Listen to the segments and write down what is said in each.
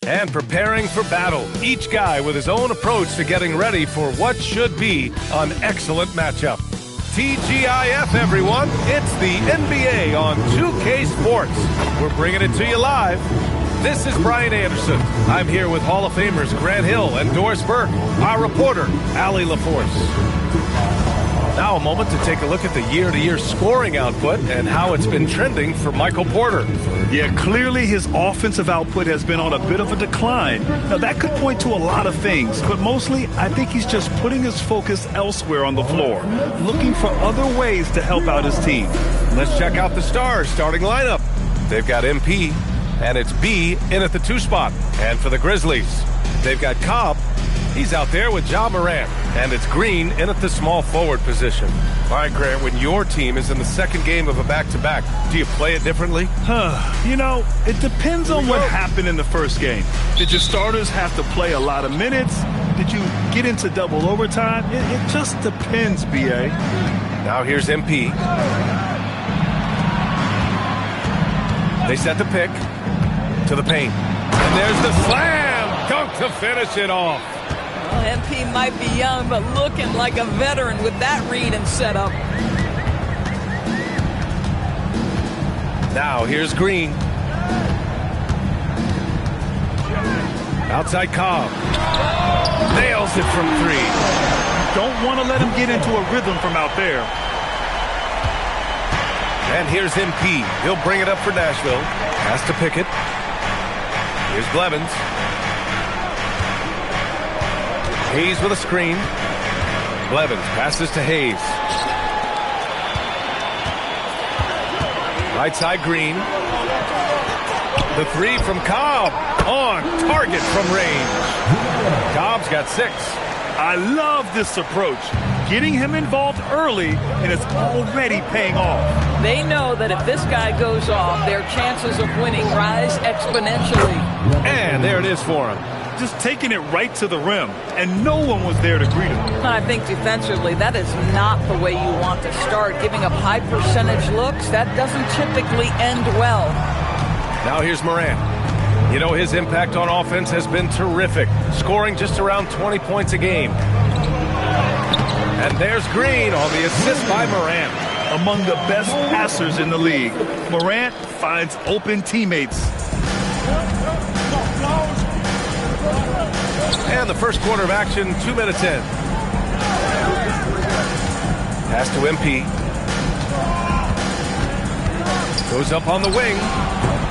and preparing for battle. Each guy with his own approach to getting ready for what should be an excellent matchup. TGIF, everyone. It's the NBA on 2K Sports. We're bringing it to you live. This is Brian Anderson. I'm here with Hall of Famers Grant Hill and Doris Burke, our reporter, Allie LaForce. Now a moment to take a look at the year-to-year scoring output and how it's been trending for Michael Porter. Yeah, clearly his offensive output has been on a bit of a decline. Now, that could point to a lot of things, but mostly I think he's just putting his focus elsewhere on the floor, looking for other ways to help out his team. Let's check out the Stars' starting lineup. They've got MP, and it's B in at the 2 spot. And for the Grizzlies, they've got Cobb. He's out there with Ja Morant, and it's Green in at the small forward position. All right, Grant, when your team is in the second game of a back-to-back, do you play it differently? You know, it depends on what happened in the first game. Did your starters have to play a lot of minutes? Did you get into double overtime? It just depends, B.A. Now here's MP. They set the pick to the paint. And there's the slam! Dunk to finish it off. Well, MP might be young, but looking like a veteran with that read and setup. Now here's Green. Outside Cobb. Nails it from 3. Don't want to let him get into a rhythm from out there. And here's MP. He'll bring it up for Nashville. Has to pick it. Here's Blevins. Hayes with a screen. Blevins passes to Hayes. Right side Green. The 3 from Cobb. On target from range. Cobb's got 6. I love this approach. Getting him involved early, and it's already paying off. They know that if this guy goes off, their chances of winning rise exponentially. And there it is for him. Just taking it right to the rim, and no one was there to greet him. I think defensively, that is not the way you want to start. Giving up high percentage looks, that doesn't typically end well. Now here's Morant. You know, his impact on offense has been terrific, scoring just around 20 points a game. And there's Green on the assist by Morant. Among the best passers in the league, Morant finds open teammates. And the first quarter of action, 2 minutes in. Pass to MP. Goes up on the wing.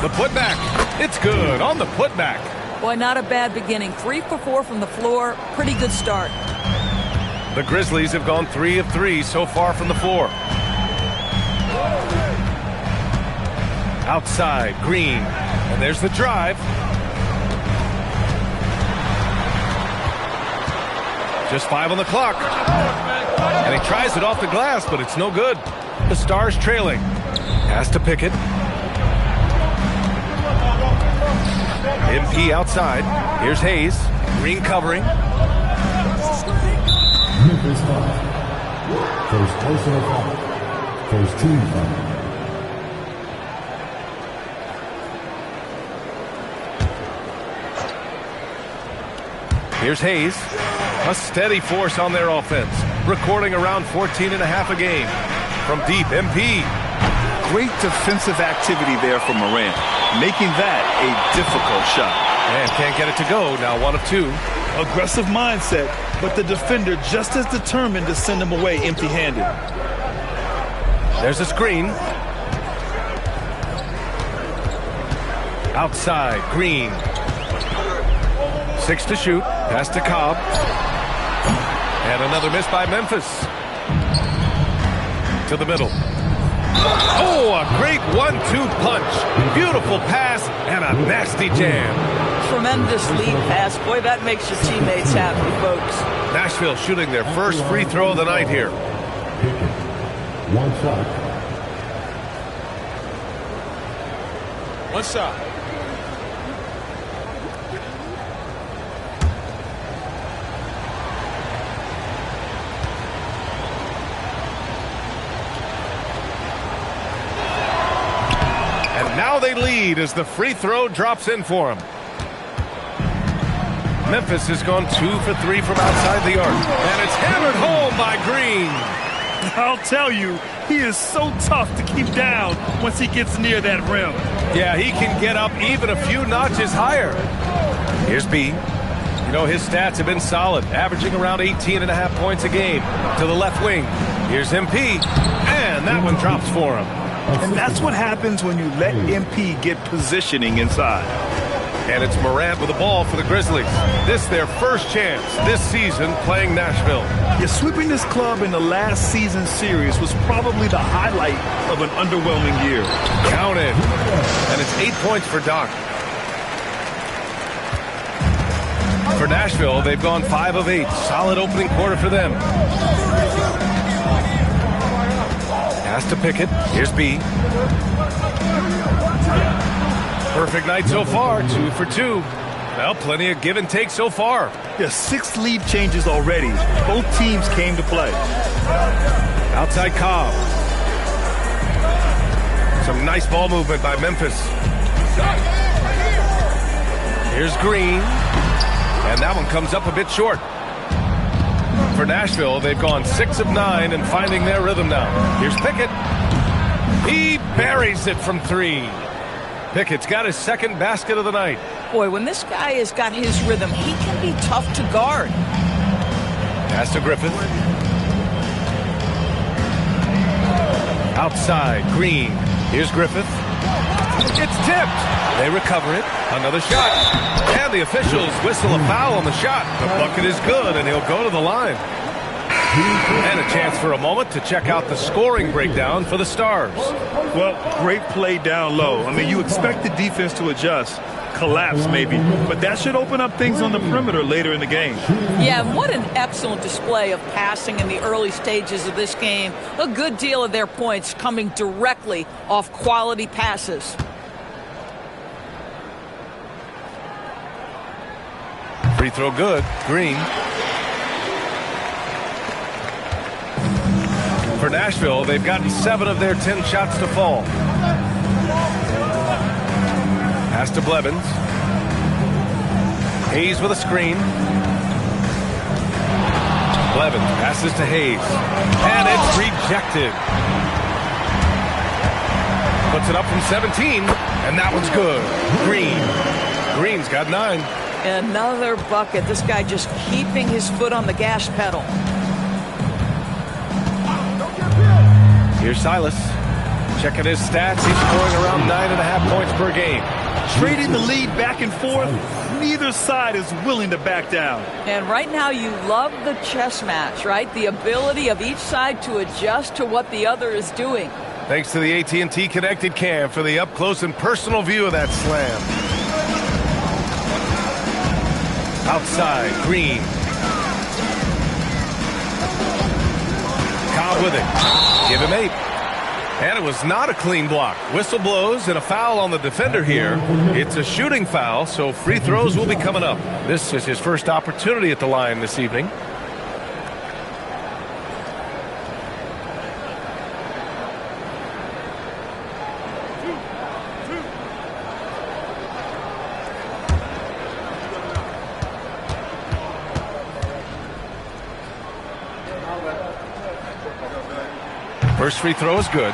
The putback. It's good on the putback. Boy, not a bad beginning. 3 for 4 from the floor. Pretty good start. The Grizzlies have gone 3 of 3 so far from the floor. Outside, Green. And there's the drive. Just 5 on the clock. And he tries it off the glass, but it's no good. The Stars trailing. Has to pick it. MP outside. Here's Hayes. Green covering. MEMPHIS foul. First personal foul. First team foul. Here's Hayes. A steady force on their offense. Recording around 14.5 a game. From deep, MP. Great defensive activity there from Morant, making that a difficult shot. And can't get it to go. Now 1 of 2. Aggressive mindset, but the defender just as determined to send him away empty-handed. There's a screen. Outside, Green. 6 to shoot. Pass to Cobb. And another miss by Memphis. To the middle. Oh, a great 1-2 punch. Beautiful pass and a nasty jam. Tremendous lead pass. Boy, that makes your teammates happy, folks. Nashville shooting their first free throw of the night here. One shot. One shot. And now they lead as the free throw drops in for him. Memphis has gone 2 for 3 from outside the arc. And it's hammered home by Green. I'll tell you, he is so tough to keep down once he gets near that rim. Yeah, he can get up even a few notches higher. Here's B. You know, his stats have been solid, averaging around 18.5 points a game. To the left wing. Here's MP. And that one drops for him. And that's what happens when you let MP get positioning inside. And it's Morant with the ball for the Grizzlies. This their first chance this season playing Nashville. Yeah, sweeping this club in the last season series was probably the highlight of an underwhelming year. Counted. And it's 8 points for Doc. For Nashville, they've gone 5 of 8. Solid opening quarter for them. Has to pick it. Here's B. Perfect night so far, 2 for 2. Well, plenty of give and take so far. Yeah, 6 lead changes already. Both teams came to play. Outside Cobb. Some nice ball movement by Memphis. Here's Green. And that one comes up a bit short. For Nashville, they've gone 6 of 9 and finding their rhythm now. Here's Pickett. He buries it from 3. Pickett's got his second basket of the night. Boy, when this guy has got his rhythm, he can be tough to guard. Pass to Griffith. Outside, Green. Here's Griffith. It's tipped. They recover it. Another shot. And the officials whistle a foul on the shot. The bucket is good, and he'll go to the line. And a chance for a moment to check out the scoring breakdown for the Stars. Well, great play down low. I mean, you expect the defense to adjust, collapse maybe, but that should open up things on the perimeter later in the game. Yeah, what an excellent display of passing in the early stages of this game. A good deal of their points coming directly off quality passes. Free throw good. Green. For Nashville, they've gotten 7 of their 10 shots to fall. Pass to Blevins. Hayes with a screen. Blevins passes to Hayes. And it's rejected. Puts it up from 17. And that one's good. Green. Green's got 9. Another bucket. This guy just keeping his foot on the gas pedal. Here's Silas. Checking his stats. He's scoring around 9.5 points per game. Trading the lead back and forth, neither side is willing to back down. And right now you love the chess match, right? The ability of each side to adjust to what the other is doing. Thanks to the AT&T Connected Cam for the up-close and personal view of that slam. Outside, Green. Cobb with it. Give him 8. And it was not a clean block. Whistle blows and a foul on the defender here. It's a shooting foul, so free throws will be coming up. This is his first opportunity at the line this evening. First free throw is good.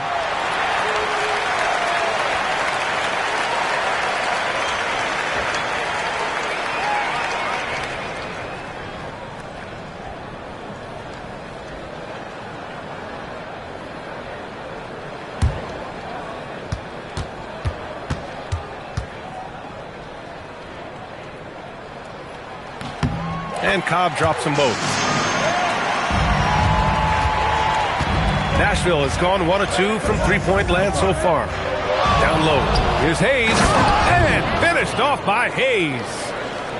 And Cobb drops them both. Nashville has gone 1 of 2 from three-point land so far. Down low. Here's Hayes. And finished off by Hayes.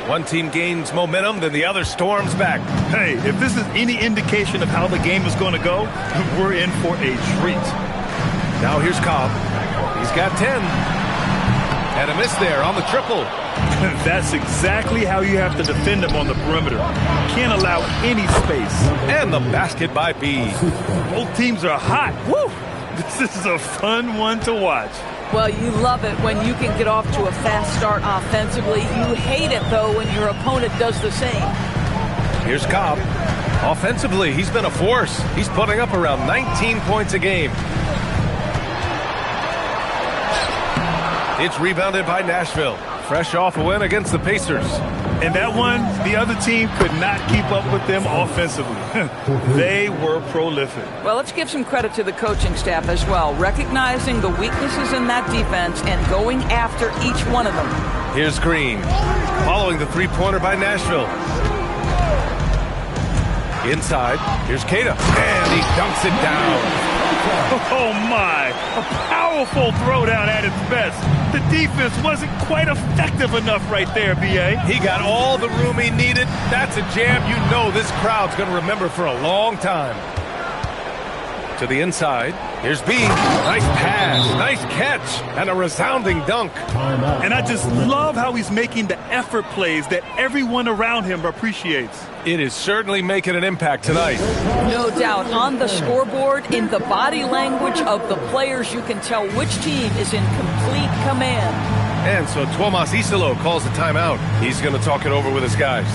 One team gains momentum, then the other storms back. Hey, if this is any indication of how the game is going to go, we're in for a treat. Now here's Cobb. He's got 10. And a miss there on the triple. That's exactly how you have to defend him on the perimeter. Can't allow any space. And the basket by B. Both teams are hot. Woo! This is a fun one to watch. Well, you love it when you can get off to a fast start offensively. You hate it, though, when your opponent does the same. Here's Cobb. Offensively, he's been a force. He's putting up around 19 points a game. It's rebounded by Nashville. Fresh off a win against the Pacers. And that one, the other team could not keep up with them offensively. They were prolific. Well, let's give some credit to the coaching staff as well, recognizing the weaknesses in that defense and going after each one of them. Here's Green, following the three-pointer by Nashville. Inside, here's Keita, and he dunks it down. Oh, my. A powerful throwdown at its best. The defense wasn't quite effective enough right there, B.A. He got all the room he needed. That's a jam you know this crowd's going to remember for a long time. To the inside, here's B. Nice pass, nice catch, and a resounding dunk. And I just love how he's making the effort plays that everyone around him appreciates. It is certainly making an impact tonight. No doubt. On the scoreboard, in the body language of the players, you can tell which team is in complete command. And so Tomas Isalo calls a timeout. He's going to talk it over with his guys.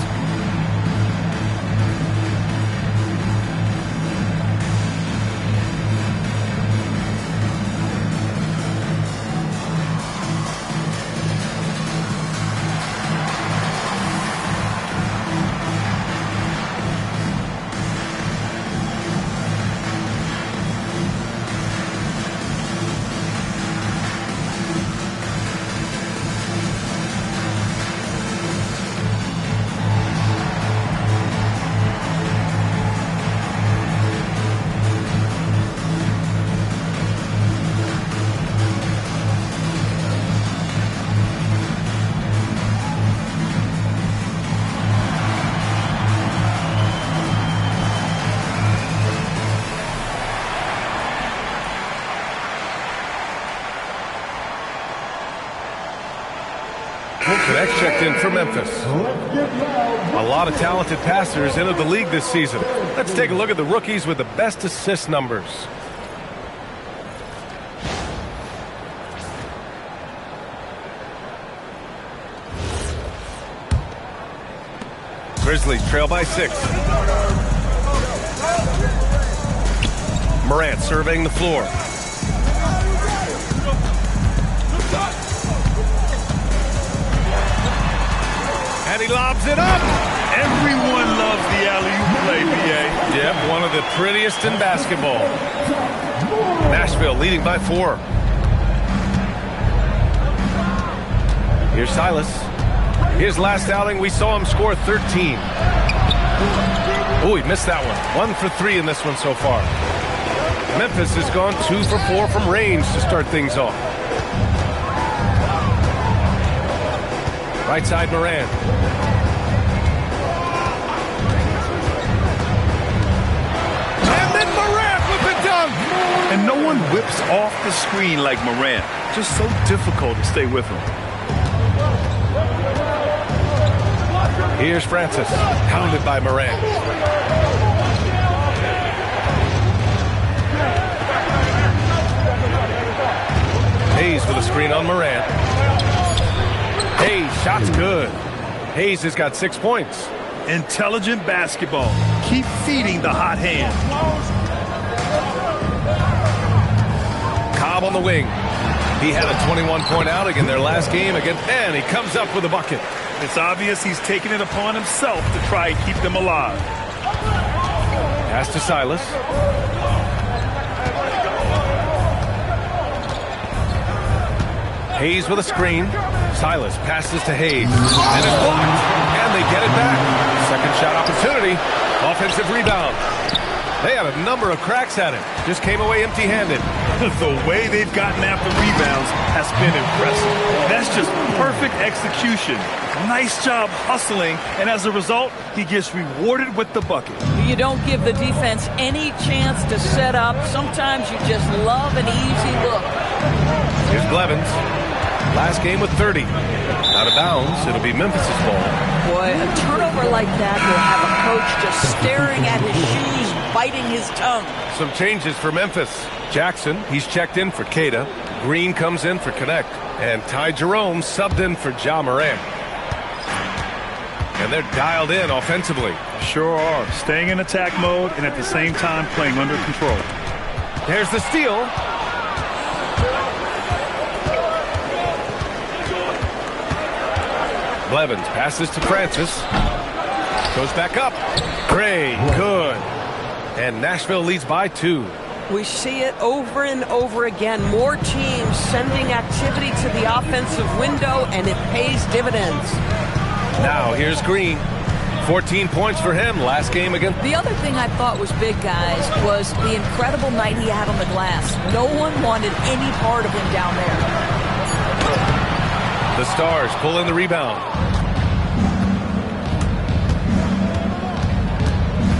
Next checked in for Memphis. A lot of talented passers entered the league this season. Let's take a look at the rookies with the best assist numbers. Grizzlies trail by 6. Morant surveying the floor. And he lobs it up. Everyone loves the alley-oop play, B.A. Yep, one of the prettiest in basketball. Nashville leading by 4. Here's Silas. His last outing, we saw him score 13. Oh, he missed that one. 1 for 3 in this one so far. Memphis has gone 2 for 4 from range to start things off. Right side, Morant. And then Morant with the dunk! And no one whips off the screen like Morant. Just so difficult to stay with him. Here's Francis, hounded by Morant. Hayes with a screen on Morant. Hayes, shot's good. Hayes has got 6 points. Intelligent basketball. Keep feeding the hot hand. Cobb on the wing. He had a 21-point outing in their last game against, and he comes up with a bucket. It's obvious he's taking it upon himself to try and keep them alive. Pass to Silas. Hayes with a screen. Silas passes to Hayes. And it's blocked. And they get it back. Second shot opportunity. Offensive rebound. They had a number of cracks at it. Just came away empty-handed. The way they've gotten after rebounds has been impressive. That's just perfect execution. Nice job hustling, and as a result, he gets rewarded with the bucket. You don't give the defense any chance to set up. Sometimes you just love an easy look. Here's Blevins. Last game with 30. Out of bounds, it'll be Memphis' ball. Boy, a turnover like that will have a coach just staring at his shoes biting his tongue. Some changes for Memphis. Jackson, he's checked in for Cada. Green comes in for Connect. And Ty Jerome subbed in for Ja Morant. And they're dialed in offensively. Sure are. Staying in attack mode and at the same time playing under control. There's the steal. Blevins passes to Francis. Goes back up. Gray, good. And Nashville leads by 2. We see it over and over again. More teams sending activity to the offensive window, and it pays dividends. Now here's Green. 14 points for him last game against. The other thing I thought was big, guys, was the incredible night he had on the glass. No one wanted any part of him down there. The Stars pull in the rebound.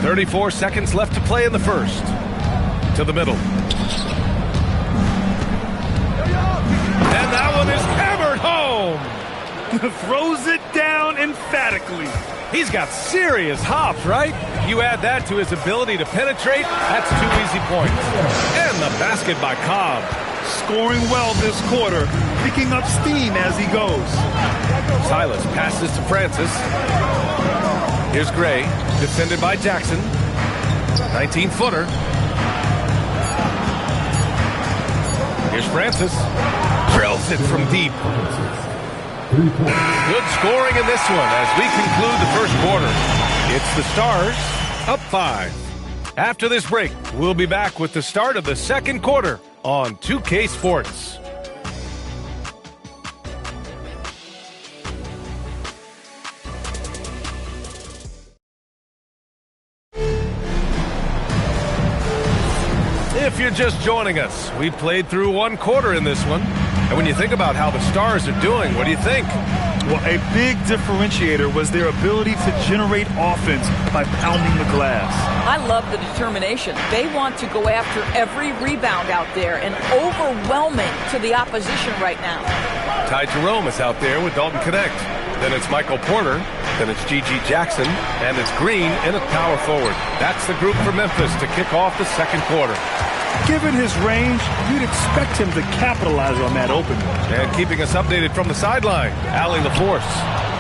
34 seconds left to play in the first. To the middle. And that one is hammered home. Throws it down emphatically. He's got serious hops, right? You add that to his ability to penetrate, that's 2 easy points. And the basket by Cobb. Scoring well this quarter, picking up steam as he goes. Silas passes to Francis. Here's Gray, defended by Jackson. 19-footer. Here's Francis. Drills it from deep. Good scoring in this one as we conclude the first quarter. It's the Stars up 5. After this break, we'll be back with the start of the second quarter on 2K Sports. If you're just joining us, we played through one quarter in this one. And when you think about how the Stars are doing, what do you think? Well, a big differentiator was their ability to generate offense by pounding the glass. I love the determination. They want to go after every rebound out there and overwhelming to the opposition right now. Ty Jerome is out there with Dalton Connect. Then it's Michael Porter. Then it's G.G. Jackson. And it's Green in at power forward. That's the group for Memphis to kick off the second quarter. Given his range, you'd expect him to capitalize on that opening. And keeping us updated from the sideline, Allie LaForce.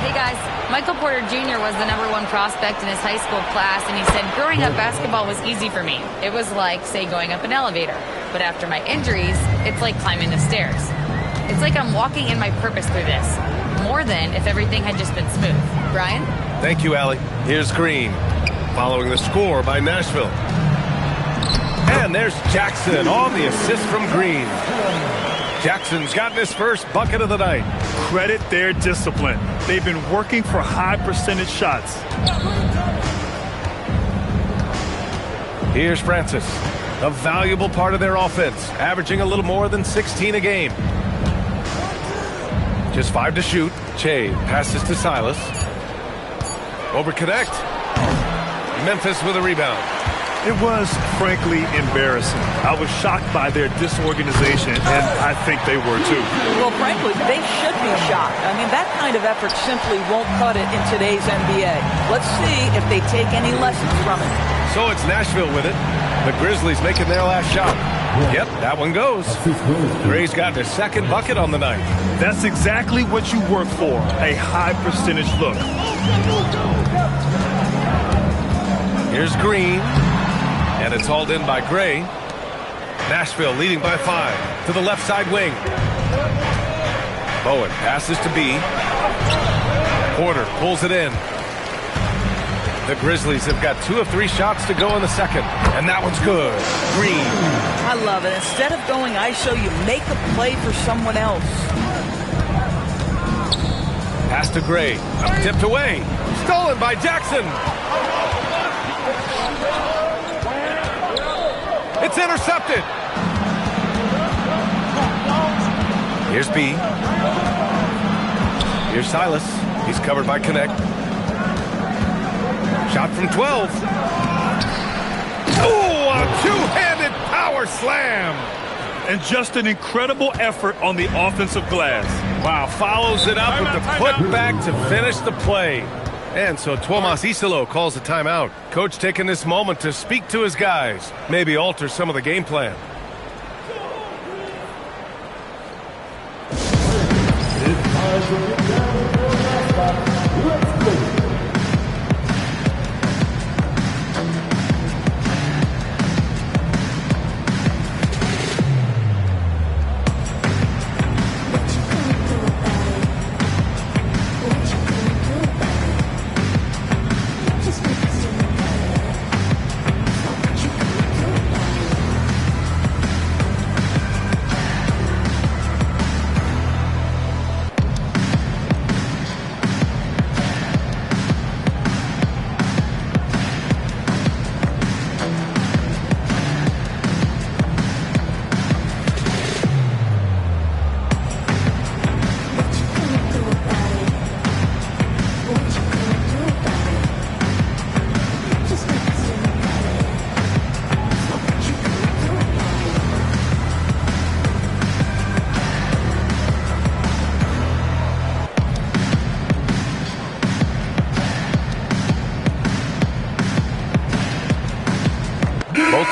Hey guys, Michael Porter Jr. was the #1 prospect in his high school class, and he said growing up basketball was easy for me. It was like, say, going up an elevator. But after my injuries, it's like climbing the stairs. It's like I'm walking in my purpose through this, more than if everything had just been smooth. Brian? Thank you, Allie. Here's Green, following the score by Nashville. And there's Jackson on the assist from Green. Jackson's gotten his first bucket of the night. Credit their discipline. They've been working for high percentage shots. Here's Francis, a valuable part of their offense, averaging a little more than 16 a game. Just 5 to shoot. Che passes to Silas. Over Connect. Memphis with a rebound. It was, frankly, embarrassing. I was shocked by their disorganization, and I think they were too. Well, frankly, they should be shocked. I mean, that kind of effort simply won't cut it in today's NBA. Let's see if they take any lessons from it. So it's Nashville with it. The Grizzlies making their last shot. Yep, that one goes. Gray's got their second bucket on the night. That's exactly what you work for, a high percentage look. Here's Green. And it's hauled in by Gray. Nashville leading by 5 to the left side wing. Bowen passes to B. Porter pulls it in. The Grizzlies have got 2 of 3 shots to go in the second. And that one's good. Green. I love it. Instead of going ISO, you make a play for someone else. Pass to Gray. Tipped away. Stolen by Jackson. It's intercepted. Here's B. Here's Silas. He's covered by Connect. Shot from 12. Oh, a two-handed power slam. And just an incredible effort on the offensive glass. Wow, follows it up with the putback to finish the play. And so Tuomas Isalo calls a timeout. Coach taking this moment to speak to his guys, maybe alter some of the game plan. It's time to get down to the mascot. Let's go.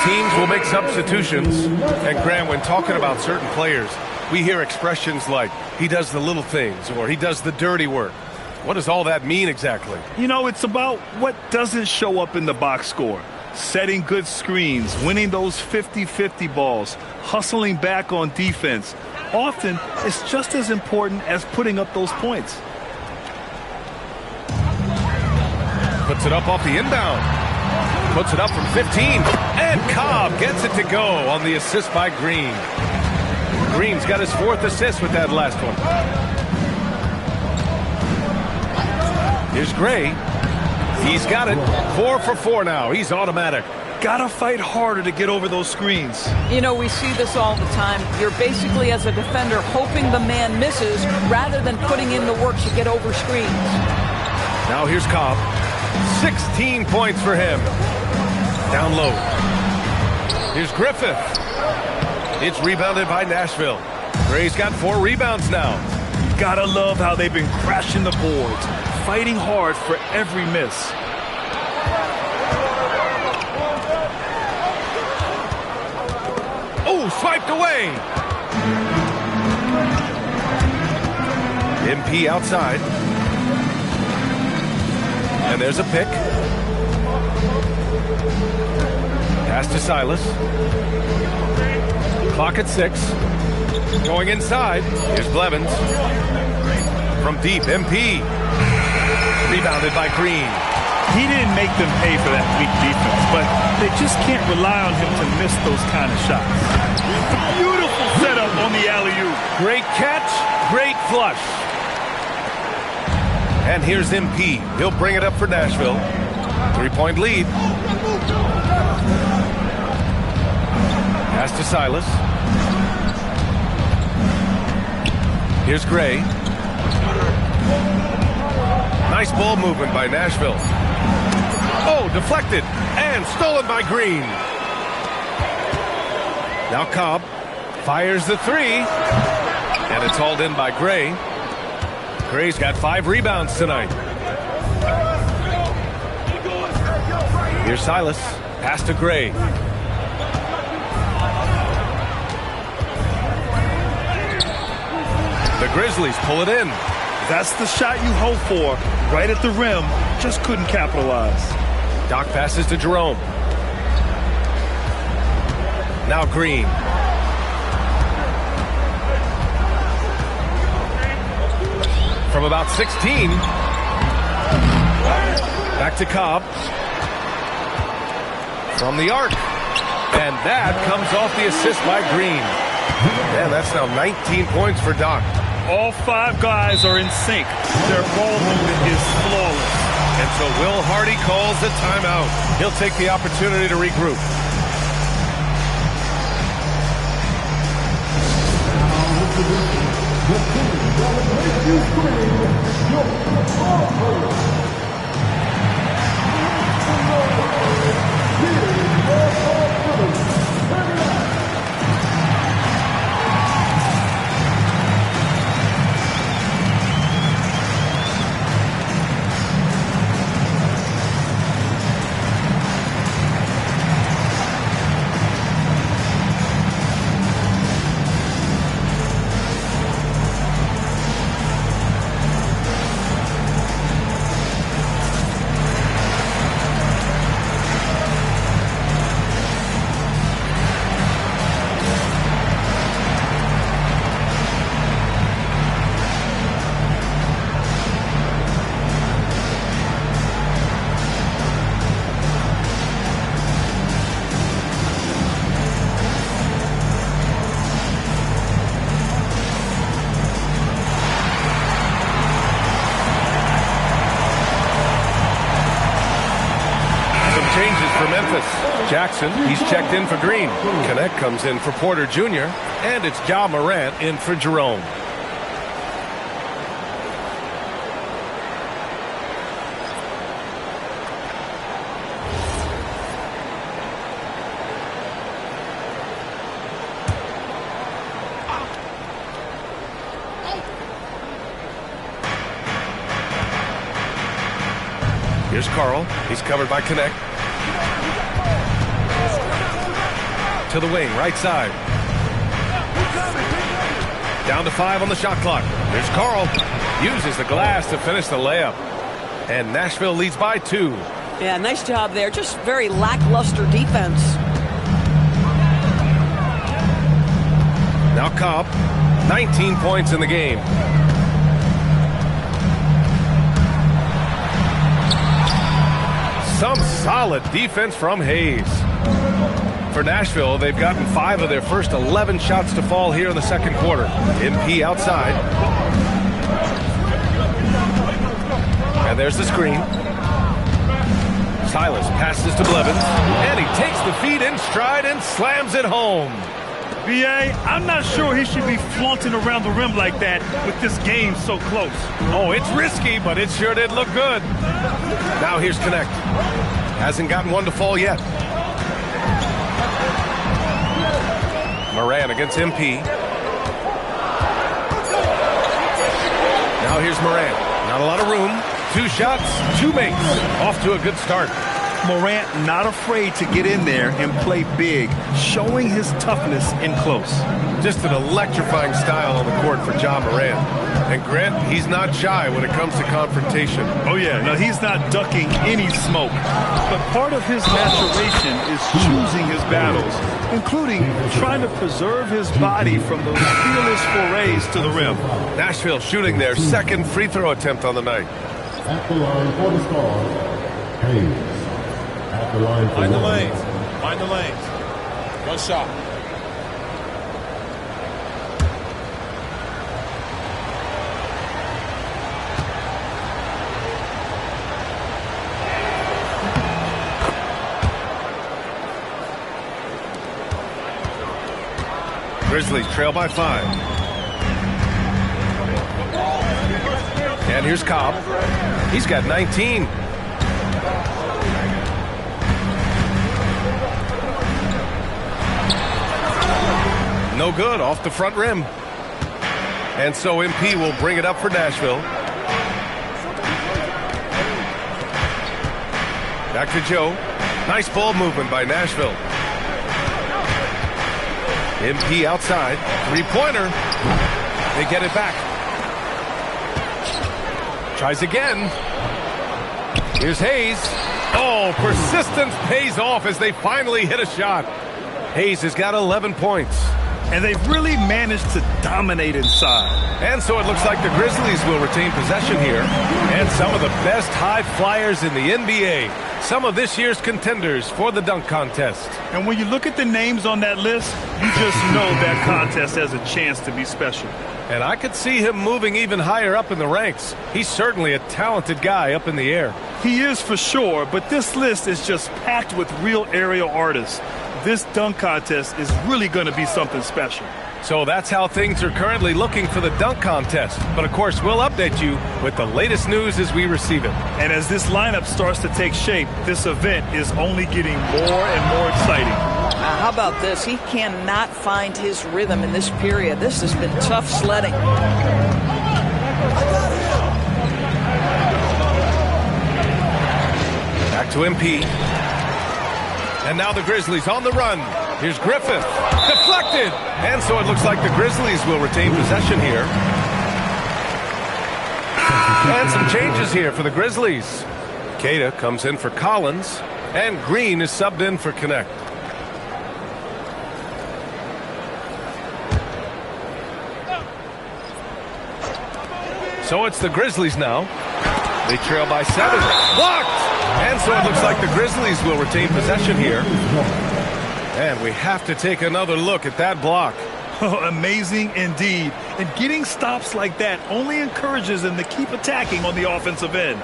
Teams will make substitutions. And Graham, when talking about certain players, we hear expressions like, he does the little things, or he does the dirty work. What does all that mean exactly? You know, it's about what doesn't show up in the box score. Setting good screens, winning those 50-50 balls, hustling back on defense. Often, it's just as important as putting up those points. Puts it up off the inbound. Puts it up from 15, and Cobb gets it to go on the assist by Green. Green's got his 4th assist with that last one. Here's Gray. He's got it. 4 for 4 now. He's automatic. Gotta fight harder to get over those screens. You know, we see this all the time. You're basically, as a defender, hoping the man misses rather than putting in the work to get over screens. Now here's Cobb. 16 points for him. Down low. Here's Griffith. It's rebounded by Nashville. Gray's got 4 rebounds now. Gotta love how they've been crashing the boards, fighting hard for every miss. Oh, swiped away. MP outside. And there's a pick. Pass to Silas. Clock at 6. Going inside. Here's Blevins. From deep, MP. Rebounded by Green. He didn't make them pay for that weak defense, but they just can't rely on him to miss those kind of shots. Beautiful setup on the alley-oop. Great catch, great flush. And here's MP. He'll bring it up for Nashville. 3-point lead. Pass to Silas. Here's Gray. Nice ball movement by Nashville. Oh, deflected and stolen by Green. Now Cobb fires the 3. And it's hauled in by Gray. Gray's got 5 rebounds tonight. Here's Silas. Pass to Gray. The Grizzlies pull it in. That's the shot you hope for. Right at the rim. Just couldn't capitalize. Doc passes to Jerome. Now Green. From about 16. Back to Cobb. From the arc. And that comes off the assist by Green. And that's now 19 points for Doc. All 5 guys are in sync. Their ball movement is flawless. And so Will Hardy calls the timeout. He'll take the opportunity to regroup. for Memphis. Jackson, he's checked in for Green. Connect comes in for Porter Jr. And it's Ja Morant in for Jerome. Here's Carl. He's covered by Connect. To the wing, right side. Down to 5 on the shot clock. Here's Carl. Uses the glass to finish the layup. And Nashville leads by 2. Yeah, nice job there. Just very lackluster defense. Now Cobb, 19 points in the game. Some solid defense from Hayes. For Nashville, they've gotten 5 of their first 11 shots to fall here in the second quarter. MP outside. And there's the screen. Silas passes to Blevins. And he takes the feed in stride and slams it home. B.A., I'm not sure he should be flaunting around the rim like that with this game so close. Oh, it's risky, but it sure did look good. Now here's Connect. Hasn't gotten one to fall yet. Moran against MP. Now here's Moran. Not a lot of room. 2 shots, 2 makes. Off to a good start. Morant not afraid to get in there and play big, showing his toughness in close. Just an electrifying style on the court for Ja Morant. And Grant, he's not shy when it comes to confrontation. Oh yeah, no, he's not ducking any smoke. But part of his maturation is choosing his battles, including trying to preserve his body from those fearless forays to the rim. Nashville shooting their second free throw attempt on the night. At the line for the Stars, Hayes. At the line for Find the one. lanes. Find the lanes. One shot. Grizzlies trail by 5. And here's Cobb. He's got 19. No good, off the front rim. And so MP will bring it up for Nashville. Back to Joe. Nice ball movement by Nashville. MP outside. 3-pointer. They get it back. Tries again. Here's Hayes. Oh, persistence pays off as they finally hit a shot. Hayes has got 11 points. And they've really managed to dominate inside. And so it looks like the Grizzlies will retain possession here. And some of the best high flyers in the NBA. Some of this year's contenders for the dunk contest. And when you look at the names on that list, you just know that contest has a chance to be special. And I could see him moving even higher up in the ranks. He's certainly a talented guy up in the air. He is for sure, but this list is just packed with real aerial artists. This dunk contest is really going to be something special. So that's how things are currently looking for the dunk contest. But of course, we'll update you with the latest news as we receive it. And as this lineup starts to take shape, this event is only getting more and more exciting. How about this? He cannot find his rhythm in this period. This has been tough sledding. Back to MP. And now the Grizzlies on the run. Here's Griffith. Deflected. And so it looks like the Grizzlies will retain possession here. And some changes here for the Grizzlies. Keita comes in for Collins. And Green is subbed in for Connect. So it's the Grizzlies now. They trail by 7. Blocked! And so it looks like the Grizzlies will retain possession here. And we have to take another look at that block. Oh, amazing indeed. And getting stops like that only encourages them to keep attacking on the offensive end.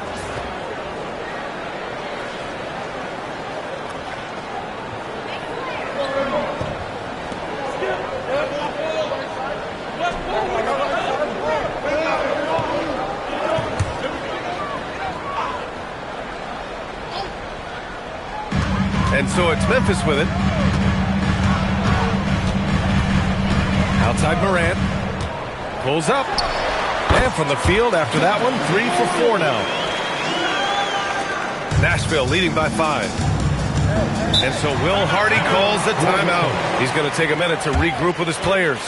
And so it's Memphis with it. Outside Morant. Pulls up. And from the field after that one, 3 for 4 now. Nashville leading by 5. And so Will Hardy calls the timeout. He's going to take a minute to regroup with his players.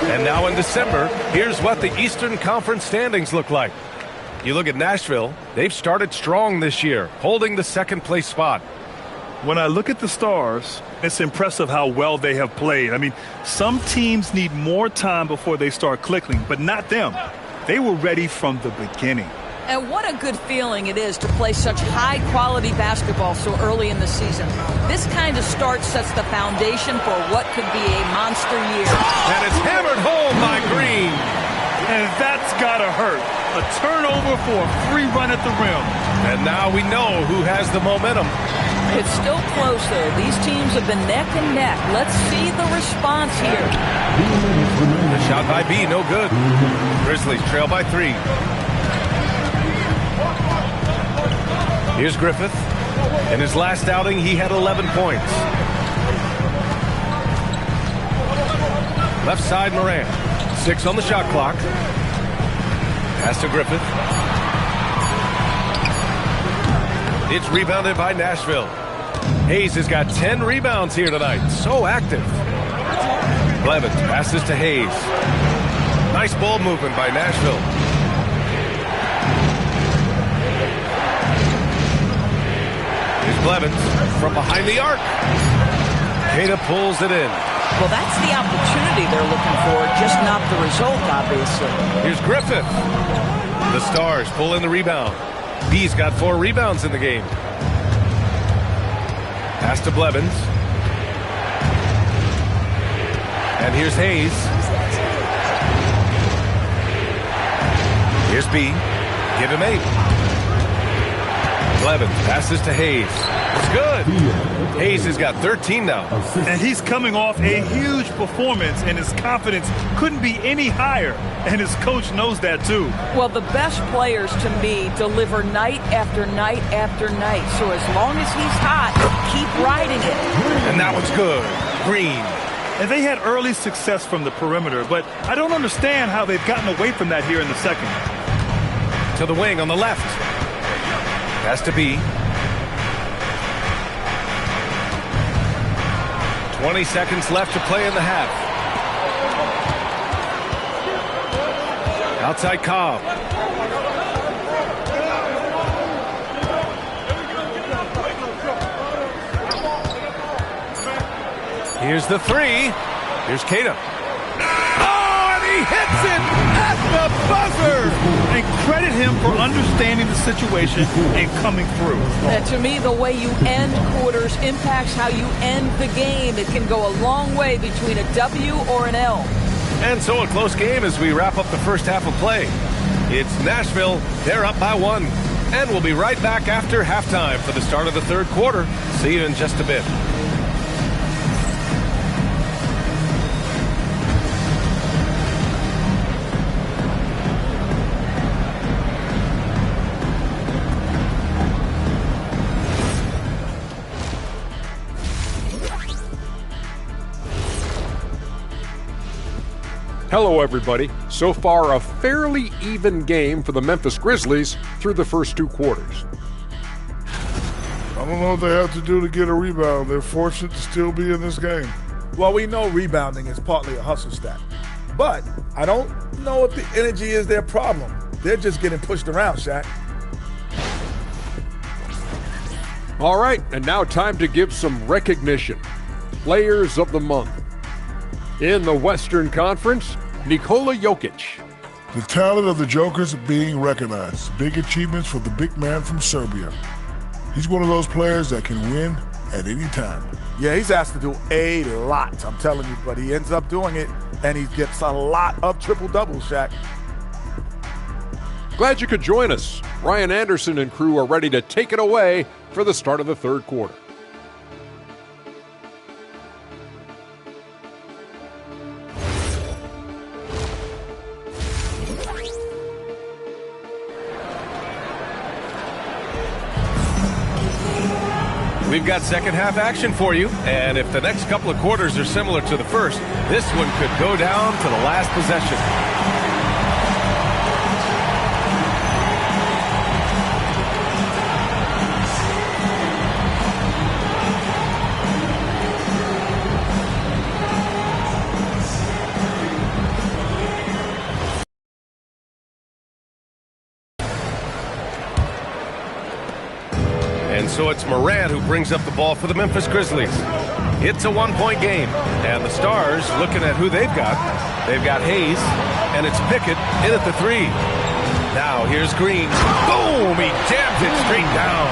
And now in December, here's what the Eastern Conference standings look like. You look at Nashville, they've started strong this year, holding the second place spot. When I look at the Stars, it's impressive how well they have played. I mean, some teams need more time before they start clicking, but not them. They were ready from the beginning. And what a good feeling it is to play such high-quality basketball so early in the season. This kind of start sets the foundation for what could be a monster year. And it's hammered home by Green. And that's got to hurt. A turnover for a free run at the rim. And now we know who has the momentum. It's still close, though. These teams have been neck and neck. Let's see the response here. The shot by B, no good. Grizzlies trail by 3. Here's Griffith. In his last outing, he had 11 points. Left side, Morant. 6 on the shot clock. Pass to Griffith. It's rebounded by Nashville. Hayes has got 10 rebounds here tonight. So active. Blevins passes to Hayes. Nice ball movement by Nashville. Here's Blevins from behind the arc. Kata pulls it in. Well, that's the opportunity they're looking for, just not the result, obviously. Here's Griffith. The Stars pull in the rebound. B's got 4 rebounds in the game. Pass to Blevins. And here's Hayes. Here's B. Give him 8. Blevins passes to Hayes. It's good. Hayes has got 13 now. And he's coming off a huge performance, and his confidence couldn't be any higher. And his coach knows that, too. Well, the best players, to me, deliver night after night after night. So as long as he's hot, keep riding it. And that one's good. Green. And they had early success from the perimeter, but I don't understand how they've gotten away from that here in the second. To the wing on the left. Pass to B. 20 seconds left to play in the half. Outside Cobb. Here's the 3. Here's Kata. Oh, and he hits it at the buzzer. And credit him for understanding the situation and coming through. To me, the way you end quarters impacts how you end the game. It can go a long way between a W or an L. And so a close game as we wrap up the first half of play. It's Nashville. They're up by 1. And we'll be right back after halftime for the start of the third quarter. See you in just a bit. Hello, everybody. So far, a fairly even game for the Memphis Grizzlies through the first 2 quarters. I don't know what they have to do to get a rebound. They're fortunate to still be in this game. Well, we know rebounding is partly a hustle stat. But I don't know if the energy is their problem. They're just getting pushed around, Shaq. All right, and now time to give some recognition. Players of the Month. In the Western Conference, Nikola Jokic. The talent of the Jokers being recognized. Big achievements for the big man from Serbia. He's one of those players that can win at any time. Yeah, he's asked to do a lot, I'm telling you, but he ends up doing it, and he gets a lot of triple-doubles, Shaq. Glad you could join us. Ryan Anderson and crew are ready to take it away for the start of the third quarter. We've got second half action for you, and if the next couple of quarters are similar to the first, this one could go down to the last possession. And so it's Morant who brings up the ball for the Memphis Grizzlies. It's a one-point game, and the Stars, looking at who they've got Hayes, and it's Pickett in at the 3. Now here's Green. Boom! He jams it straight down.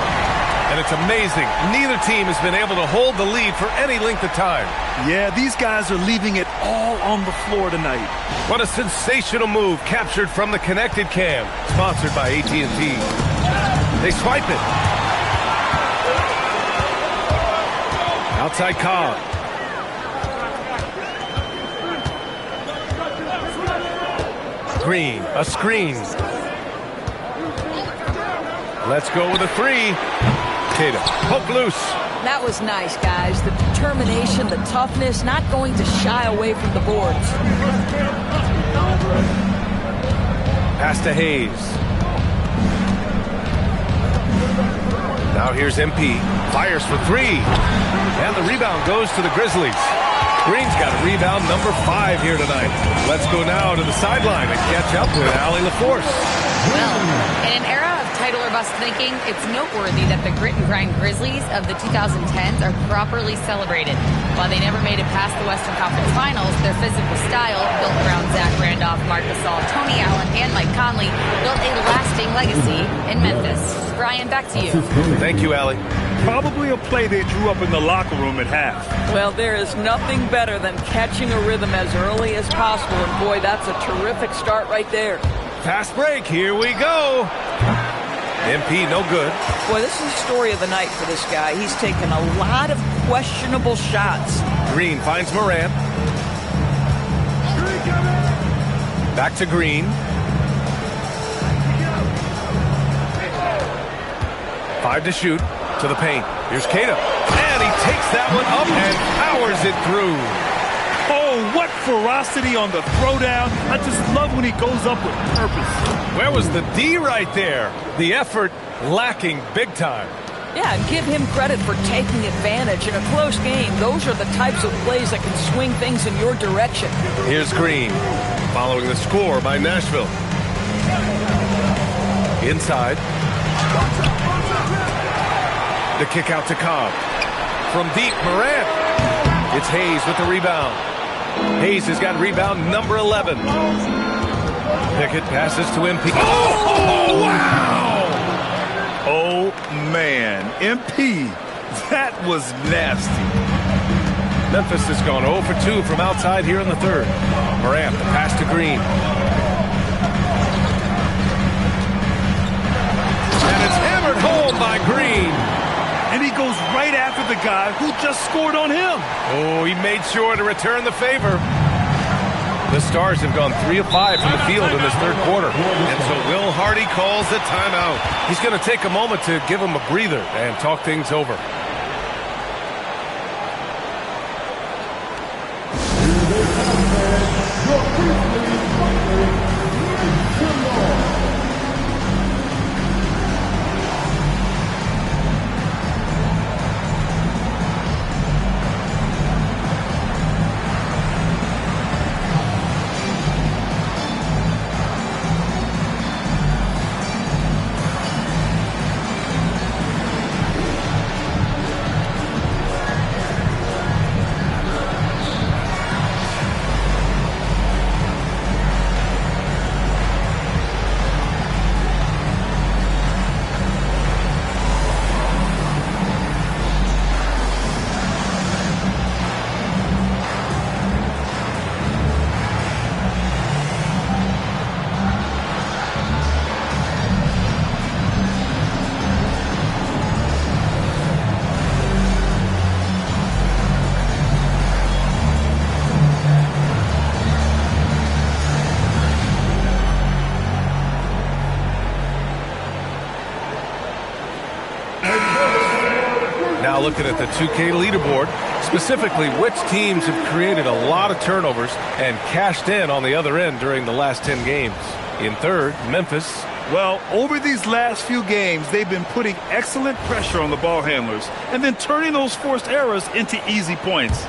And it's amazing. Neither team has been able to hold the lead for any length of time. Yeah, these guys are leaving it all on the floor tonight. What a sensational move captured from the connected cam, sponsored by AT&T. They swipe it. Outside Cobb. Green, a screen. Let's go with a 3. Tatum, poke loose. That was nice, guys. The determination, the toughness, not going to shy away from the boards. Pass to Hayes. Now here's MP. Fires for 3. And the rebound goes to the Grizzlies. Green's got rebound number 5 here tonight. Let's go now to the sideline and catch up with Allie LaForce. Well, in an era of title or bust thinking, it's noteworthy that the grit and grind Grizzlies of the 2010s are properly celebrated. While they never made it past the Western Conference Finals, their physical style, built around Zach Randolph, Marc Gasol, Tony Allen, and Mike Conley, built a lasting legacy in Memphis. Brian, back to you. Thank you, Allie. Probably a play they drew up in the locker room at half. Well, there is nothing better than catching a rhythm as early as possible, and boy, that's a terrific start right there. Fast break, here we go. MP, no good. Boy, this is the story of the night for this guy. He's taken a lot of questionable shots. Green finds Morant. Back to Green. 5 to shoot. To the paint. Here's Kata. And he takes that one up and powers it through. Oh, what ferocity on the throwdown. I just love when he goes up with purpose. Where was the D right there? The effort lacking big time. Yeah, and give him credit for taking advantage in a close game. Those are the types of plays that can swing things in your direction. Here's Green, following the score by Nashville. Inside. The kick out to Cobb. From deep, Morant. It's Hayes with the rebound. Hayes has got rebound number 11. Pickett passes to MP. Oh, wow! Oh, man. MP, that was nasty. Memphis has gone 0 for 2 from outside here in the third. Morant, the pass to Green. And it's hammered home by Green. And he goes right after the guy who just scored on him. Oh, he made sure to return the favor. The Stars have gone 3 of 5 from the field in this third quarter. And so Will Hardy calls the timeout. He's going to take a moment to give him a breather and talk things over. Your looking at the 2K leaderboard, specifically which teams have created a lot of turnovers and cashed in on the other end during the last 10 games. In third, Memphis. Well, over these last few games, they've been putting excellent pressure on the ball handlers and then turning those forced errors into easy points.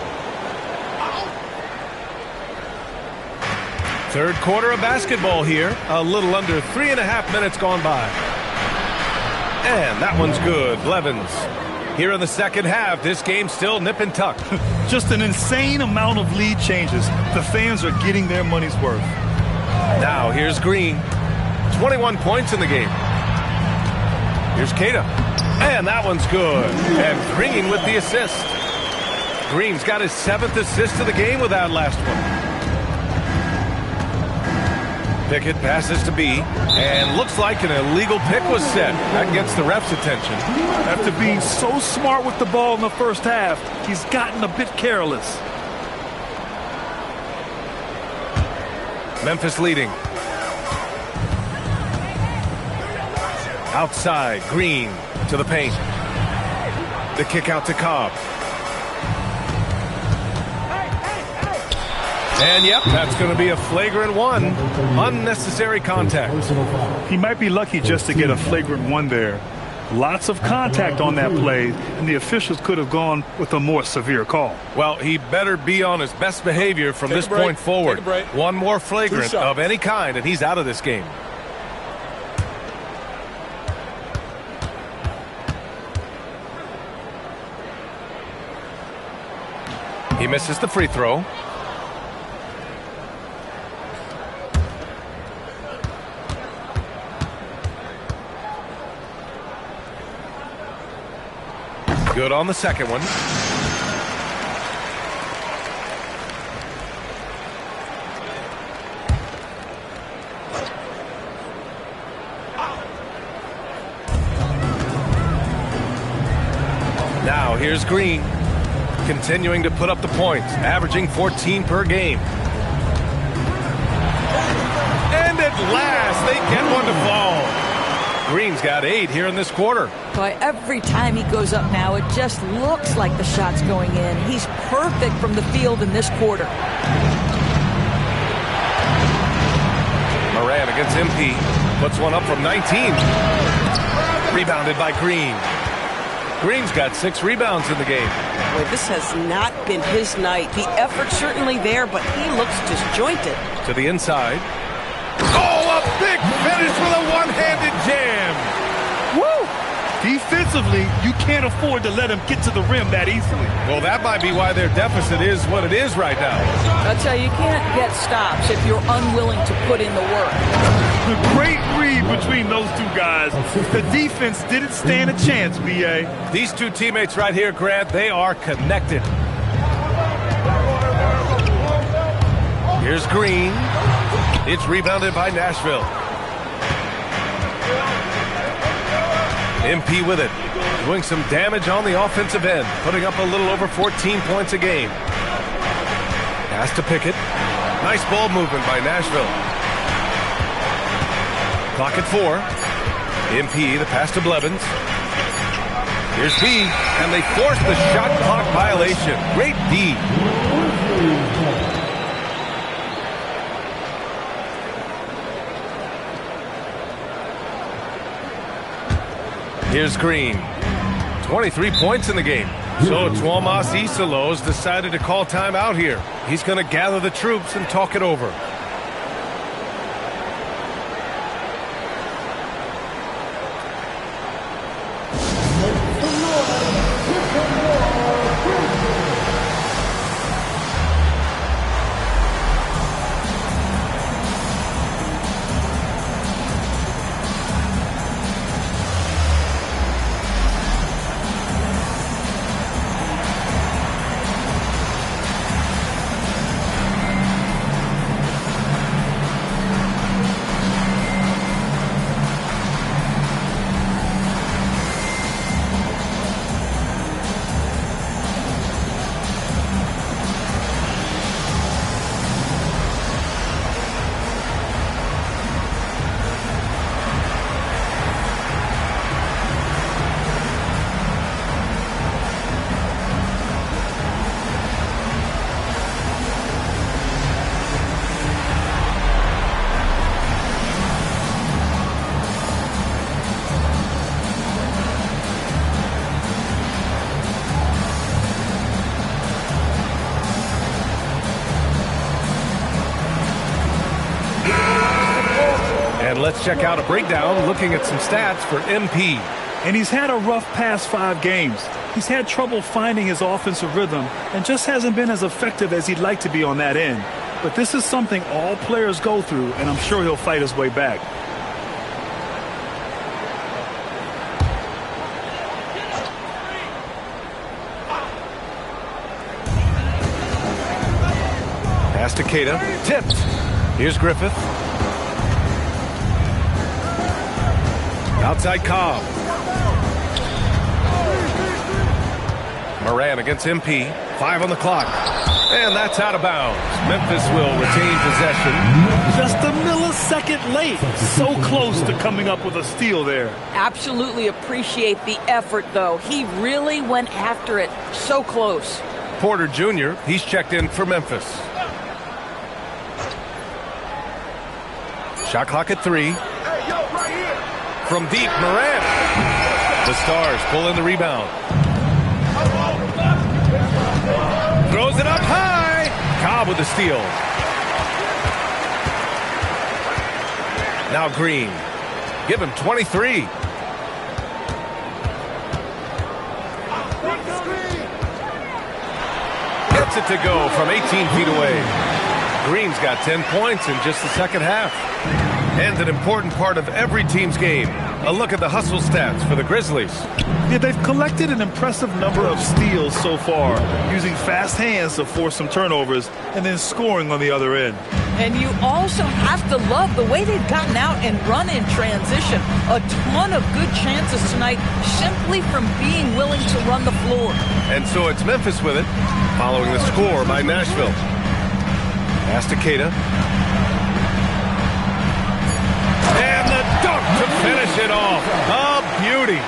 Third quarter of basketball here. A little under 3.5 minutes gone by. And that one's good. Blevins. Here in the second half, this game's still nip and tuck. Just an insane amount of lead changes. The fans are getting their money's worth. Now here's Green. 21 points in the game. Here's Keita. And that one's good. And Green with the assist. Green's got his 7th assist of the game with that last one. Pickett passes to B, and looks like an illegal pick was set. That gets the ref's attention. After being so smart with the ball in the first half, he's gotten a bit careless. Memphis leading. Outside, Green to the paint. The kick out to Cobb. And, yep, that's going to be a flagrant one. Unnecessary contact. He might be lucky just to get a flagrant one there. Lots of contact on that play, and the officials could have gone with a more severe call. Well, he better be on his best behavior from this point forward. One more flagrant of any kind, and he's out of this game. He misses the free throw. Good on the second one. Now here's Green, continuing to put up the points, averaging 14 per game. And at last, they get one to fall. Green's got 8 here in this quarter. Boy, every time he goes up now, it just looks like the shot's going in. He's perfect from the field in this quarter. Moran against MP. Puts one up from 19. Rebounded by Green. Green's got 6 rebounds in the game. Boy, this has not been his night. The effort's certainly there, but he looks disjointed. To the inside. Oh, a big finish with a one-handed jam. Woo! Defensively, you can't afford to let him get to the rim that easily. Well, that might be why their deficit is what it is right now. I'll tell you, you can't get stops if you're unwilling to put in the work. The great read between those two guys. The defense didn't stand a chance, B.A. These two teammates right here, Grant, they are connected. Here's Green. It's rebounded by Nashville. MP with it, doing some damage on the offensive end, putting up a little over 14 points a game. Pass to Pickett. Nice ball movement by Nashville. Clock at 4. MP, the pass to Blevins. Here's B, and they force the shot clock violation. Great D. Here's Green. 23 points in the game. So Tuomas Isalos decided to call timeout here. He's going to gather the troops and talk it over. And let's check out a breakdown looking at some stats for MP. And he's had a rough past 5 games. He's had trouble finding his offensive rhythm and just hasn't been as effective as he'd like to be on that end. But this is something all players go through, and I'm sure he'll fight his way back. Pass to Keita, tipped. Here's Griffith. Outside Cobb. Moran against MP. 5 on the clock. And that's out of bounds. Memphis will retain possession. Just a millisecond late. So close to coming up with a steal there. Absolutely appreciate the effort, though. He really went after it. So close. Porter Jr., he's checked in for Memphis. Shot clock at 3. From deep, Moran. The Stars pull in the rebound. Throws it up high. Cobb with the steal. Now Green. Give him 23. Gets it to go from 18 feet away. Green's got 10 points in just the second half. And an important part of every team's game. A look at the hustle stats for the Grizzlies. Yeah, they've collected an impressive number of steals so far, using fast hands to force some turnovers and then scoring on the other end. And you also have to love the way they've gotten out and run in transition. A ton of good chances tonight simply from being willing to run the floor. And so it's Memphis with it, following the score by Nashville. Pass to Keita. And the dunk to finish it off. A beauty.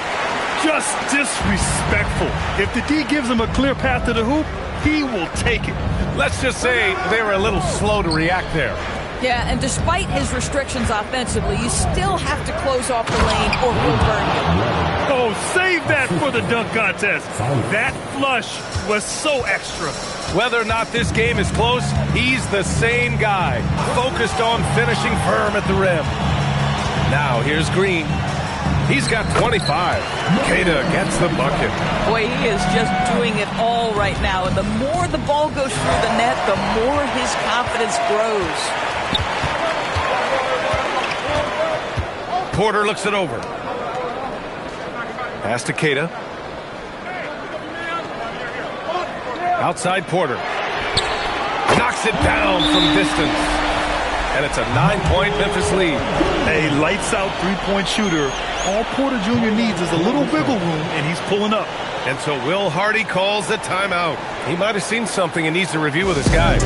Just disrespectful. If the D gives him a clear path to the hoop, he will take it. Let's just say they were a little slow to react there. Yeah, and despite his restrictions offensively, you still have to close off the lane or he'll burn you. Oh, save that for the dunk contest. That flush was so extra. Whether or not this game is close, he's the same guy, focused on finishing firm at the rim. Now here's Green. He's got 25. Keita gets the bucket. Boy, he is just doing it all right now. And the more the ball goes through the net, the more his confidence grows. Porter looks it over. Pass to Keita. Outside Porter. Knocks it down from distance. And it's a 9-point Memphis lead. A lights-out three-point shooter. All Porter Jr. needs is a little wiggle room, and he's pulling up. And so Will Hardy calls the timeout. He might have seen something and needs to review with his guys.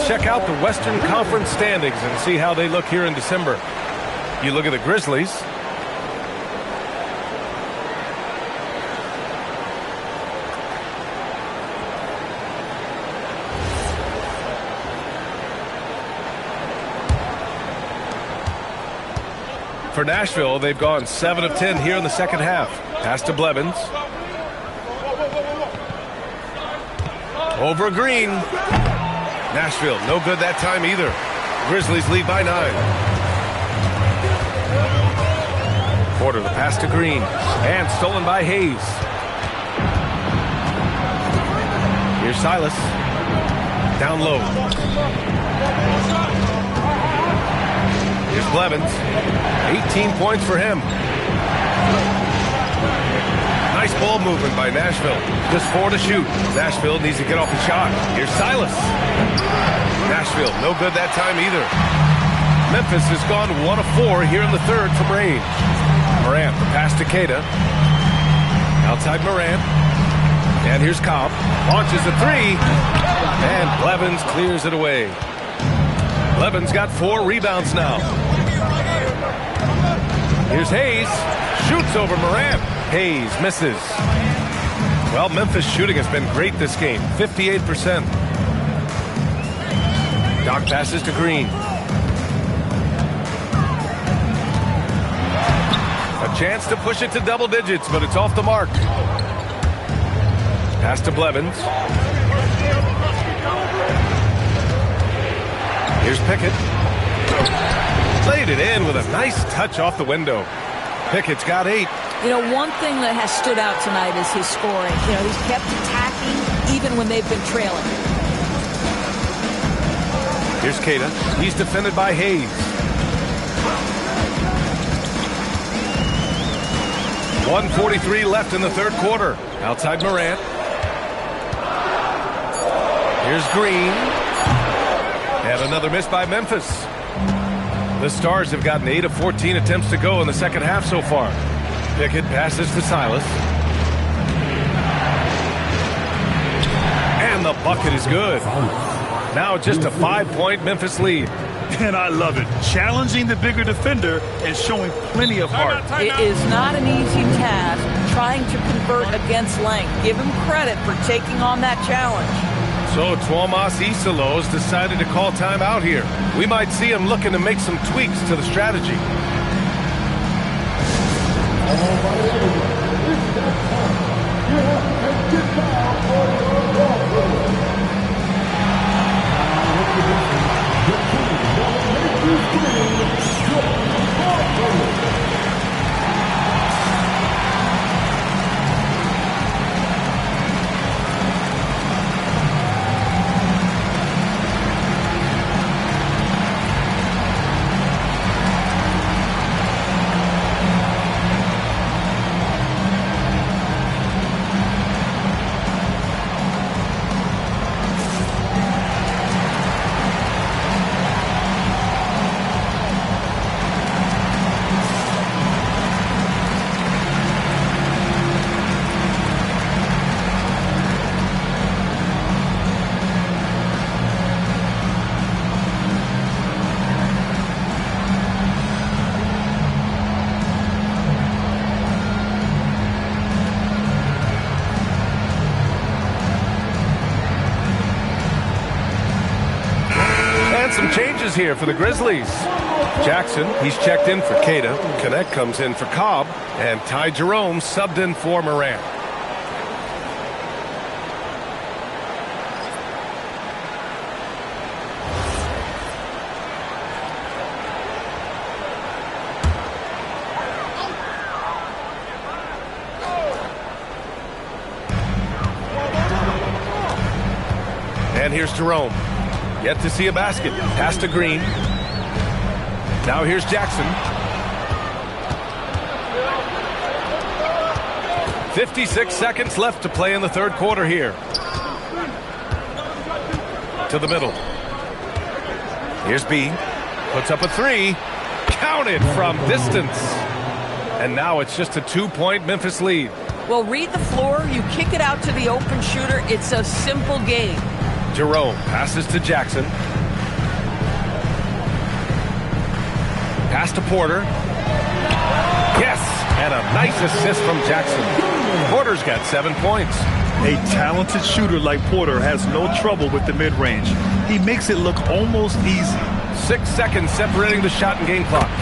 Check out the Western Conference standings and see how they look here in December. You look at the Grizzlies. For Nashville, they've gone 7 of 10 here in the second half. Pass to Blevins. Over Green. Nashville, no good that time either. Grizzlies lead by 9. Porter, the pass to Green. And stolen by Hayes. Here's Silas. Down low. Here's Blevins. 18 points for him. Nice ball movement by Nashville. Just 4 to shoot. Nashville needs to get off the shot. Here's Silas. Nashville, no good that time either. Memphis has gone 1 of 4 here in the third from range. Morant, the pass to Queta. Outside Morant. And here's Cobb. Launches the 3. And Blevins clears it away. Blevins got 4 rebounds now. Here's Hayes. Shoots over Morant. Hayes misses. Well, Memphis shooting has been great this game. 58%. Doc passes to Green. A chance to push it to double digits, but it's off the mark. Pass to Blevins. Here's Pickett. Laid it in with a nice touch off the window. Pickett's got 8. You know, one thing that has stood out tonight is his scoring. You know, he's kept attacking even when they've been trailing. Here's Queta. He's defended by Hayes. 1:43 left in the third quarter. Outside Morant. Here's Green. And another miss by Memphis. The Stars have gotten 8 of 14 attempts to go in the second half so far. Pickett passes to Silas. And the bucket is good. Now just a 5-point Memphis lead. And I love it. Challenging the bigger defender and showing plenty of heart. It is not an easy task trying to convert against length. Give him credit for taking on that challenge. So Tuomas Isalos decided to call timeout here. We might see him looking to make some tweaks to the strategy. Some changes here for the Grizzlies. Jackson, he's checked in for Queta. Connect comes in for Cobb. And Ty Jerome subbed in for Morant. And here's Jerome. Yet to see a basket. Pass to Green. Now here's Jackson. 56 seconds left to play in the third quarter here. To the middle. Here's B. Puts up a 3. Counted from distance. And now it's just a 2-point Memphis lead. Well, read the floor. You kick it out to the open shooter. It's a simple game. Jerome passes to Jackson. Pass to Porter. Yes, and a nice assist from Jackson. Porter's got 7 points. A talented shooter like Porter has no trouble with the mid-range. He makes it look almost easy. 6 seconds separating the shot and game clocks.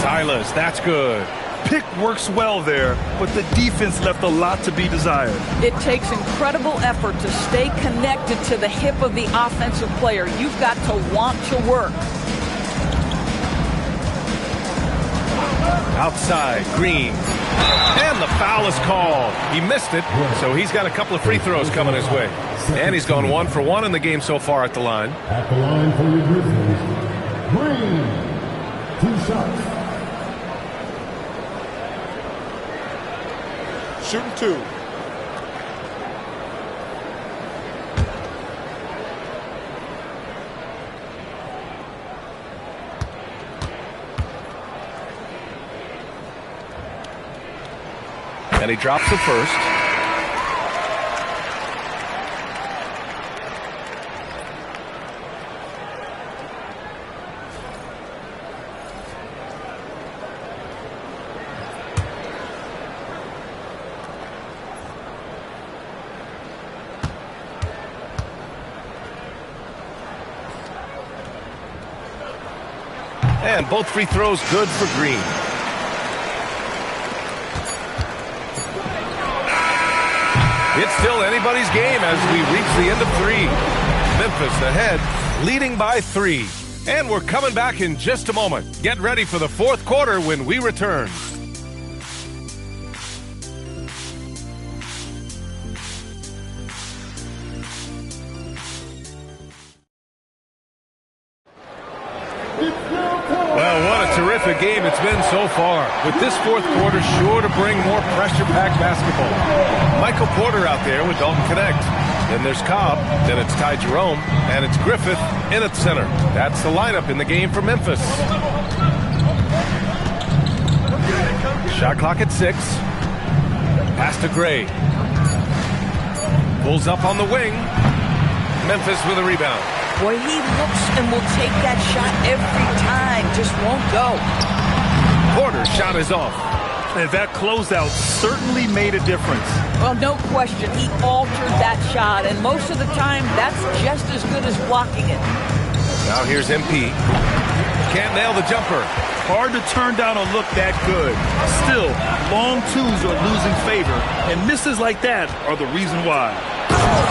Silas, that's good. Pick works well there, but the defense left a lot to be desired. It takes incredible effort to stay connected to the hip of the offensive player. You've got to want to work. Outside, Green. And the foul is called. He missed it, so he's got a couple of free throws coming his way. And he's gone 1 for 1 in the game so far at the line. At the line for your Grizzlies, Green. 2 shots. Shooting 2. And he drops the first. And both free throws good for Green. It's still anybody's game as we reach the end of 3. Memphis ahead, leading by 3. And we're coming back in just a moment. Get ready for the fourth quarter when we return. Well, what a terrific game it's been so far. With this fourth quarter sure to bring more pressure-packed basketball. Michael Porter out there with Dalton Connect. Then there's Cobb, then it's Ty Jerome, and it's Griffith in at center. That's the lineup in the game for Memphis. Shot clock at 6. Pass to Gray. Pulls up on the wing. Memphis with a rebound. Boy, he looks and will take that shot every time. Just won't go. Porter's shot is off. And that closeout certainly made a difference. Well, no question. He altered that shot, and most of the time, that's just as good as blocking it. Now here's MP. Can't nail the jumper. Hard to turn down a look that good. Still, long twos are losing favor, and misses like that are the reason why.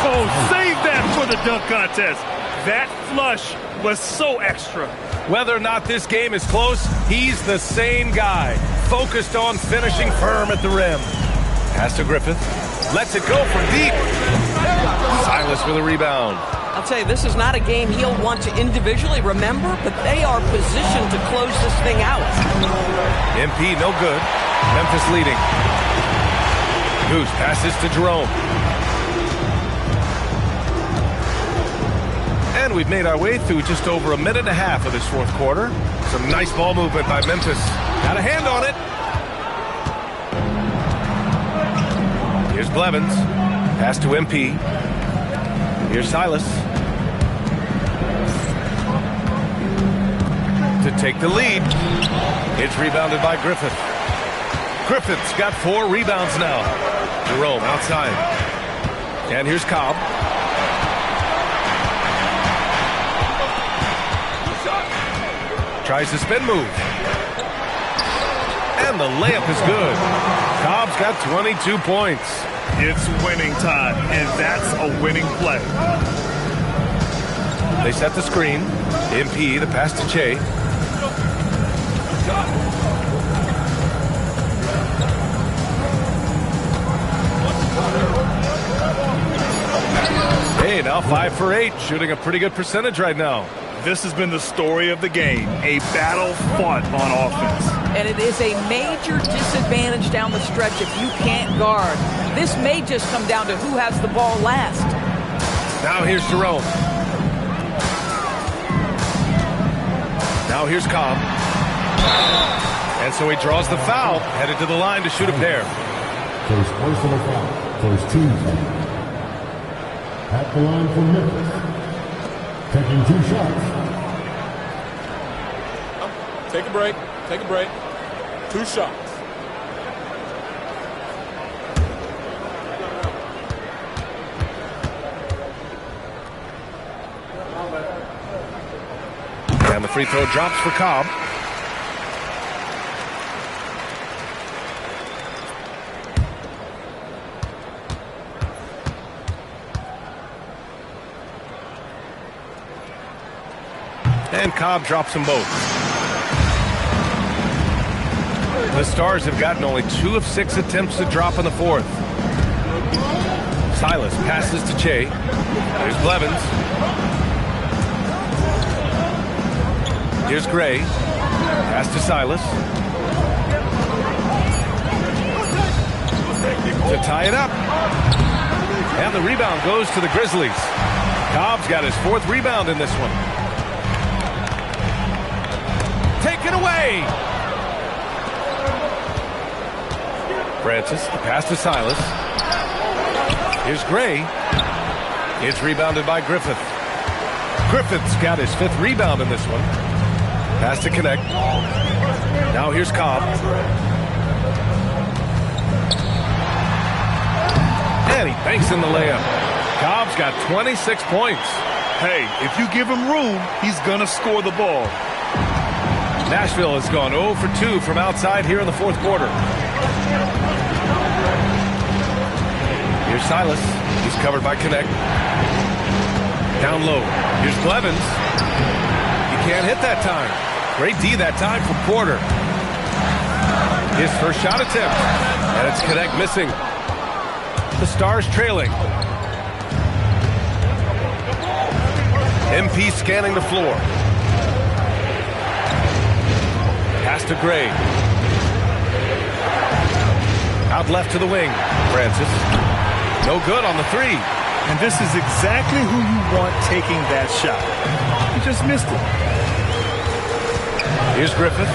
Oh, save that for the dunk contest. That flush was so extra. Whether or not this game is close, he's the same guy. Focused on finishing firm at the rim. Pass to Griffith. Lets it go from deep. Silas with a rebound. I'll tell you, this is not a game he'll want to individually remember, but they are positioned to close this thing out. MP no good. Memphis leading. Goose passes to Jerome. And we've made our way through just over a minute and a half of this fourth quarter. Some nice ball movement by Memphis. Got a hand on it. Here's Blevins. Pass to MP. Here's Silas. To take the lead. It's rebounded by Griffith. Griffith's got 4 rebounds now. Jerome outside. And here's Cobb. Tries the spin move. And the layup is good. Cobb's got 22 points. It's winning time, and that's a winning play. They set the screen. MP, the pass to Che. Hey, now 5 for 8, shooting a pretty good percentage right now. This has been the story of the game, a battle fought on offense. And it is a major disadvantage down the stretch if you can't guard. This may just come down to who has the ball last. Now here's Jerome. Now here's Cobb. And so he draws the foul, headed to the line to shoot a pair. First personal foul. First team foul. At the line for Memphis. Taking 2 shots. Take a break. Take a break. 2 shots. And the free throw drops for Cobb. And Cobb drops them both. The Stars have gotten only 2 of 6 attempts to drop in the fourth. Silas passes to Che. There's Blevins. Here's Gray. Pass to Silas. To tie it up. And the rebound goes to the Grizzlies. Cobb's got his 4th rebound in this one. Taken away. Francis, the pass to Silas. Here's Gray. It's rebounded by Griffith. Griffith's got his 5th rebound in this one. Pass to connect. Now here's Cobb. And he banks in the layup. Cobb's got 26 points. Hey, if you give him room, he's going to score the ball. Nashville has gone 0 for 2 from outside here in the fourth quarter. Here's Silas. He's covered by Connect. Down low. Here's Blevins. He can't hit that time. Great D that time from Porter. His first shot attempt. And it's Connect missing. The Stars trailing. MP scanning the floor. Pass to Gray. Out left to the wing. Francis. No good on the 3. And this is exactly who you want taking that shot. He just missed it. Here's Griffith.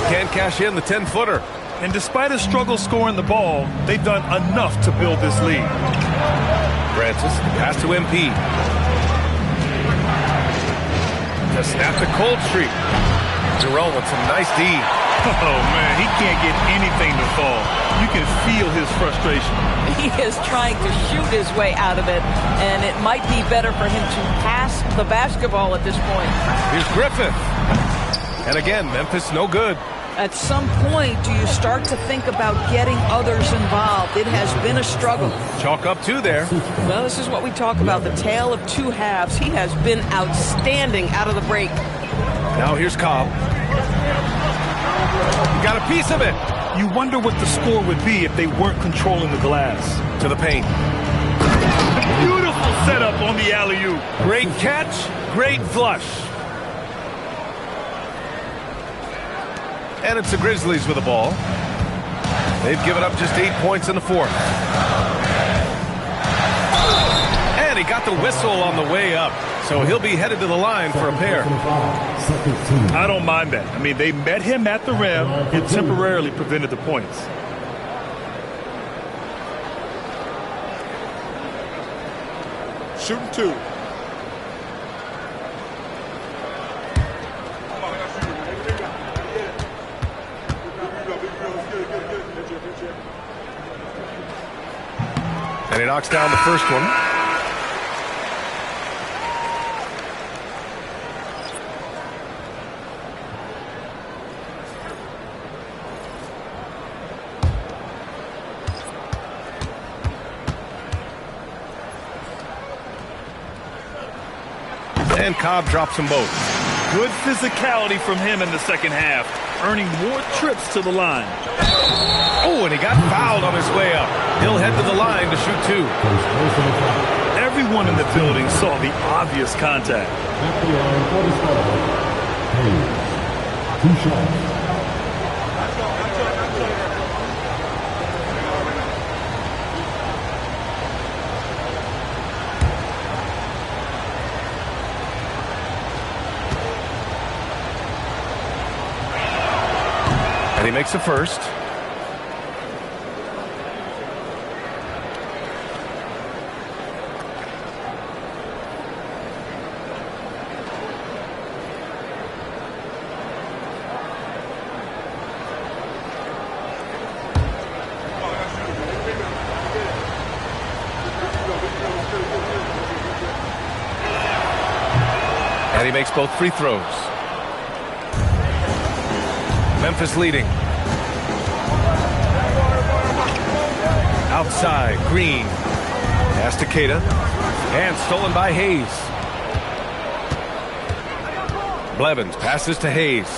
Can't cash in the 10-footer. And despite his struggle scoring the ball, they've done enough to build this lead. Francis, the pass to MP. To snap the cold streak. Jerome with some nice D. Oh, man, he can't get anything to fall. You can feel his frustration. He is trying to shoot his way out of it, and it might be better for him to pass the basketball at this point. Here's Griffith. And again, Memphis no good. At some point, do you start to think about getting others involved? It has been a struggle. Chalk up 2 there. Well, this is what we talk about, the tale of 2 halves. He has been outstanding out of the break. Now here's Cobb. Got a piece of it. You wonder what the score would be if they weren't controlling the glass. To the paint. Beautiful setup on the alley-oop. Great catch, great flush. And it's the Grizzlies with the ball. They've given up just 8 points in the fourth. And he got the whistle on the way up. So he'll be headed to the line for a pair. I don't mind that. I mean, they met him at the rim and temporarily prevented the points. Shooting 2. And he knocks down the first one. And Cobb drops them both. Good physicality from him in the second half, earning more trips to the line. Oh, and he got fouled on his way up. He'll head to the line to shoot 2. Everyone in the building saw the obvious contact. At the line for the Stars. 2 shots. And he makes the first. And he makes both free throws. Memphis leading. Outside, Green. Pass to Keita. And stolen by Hayes. Blevins passes to Hayes.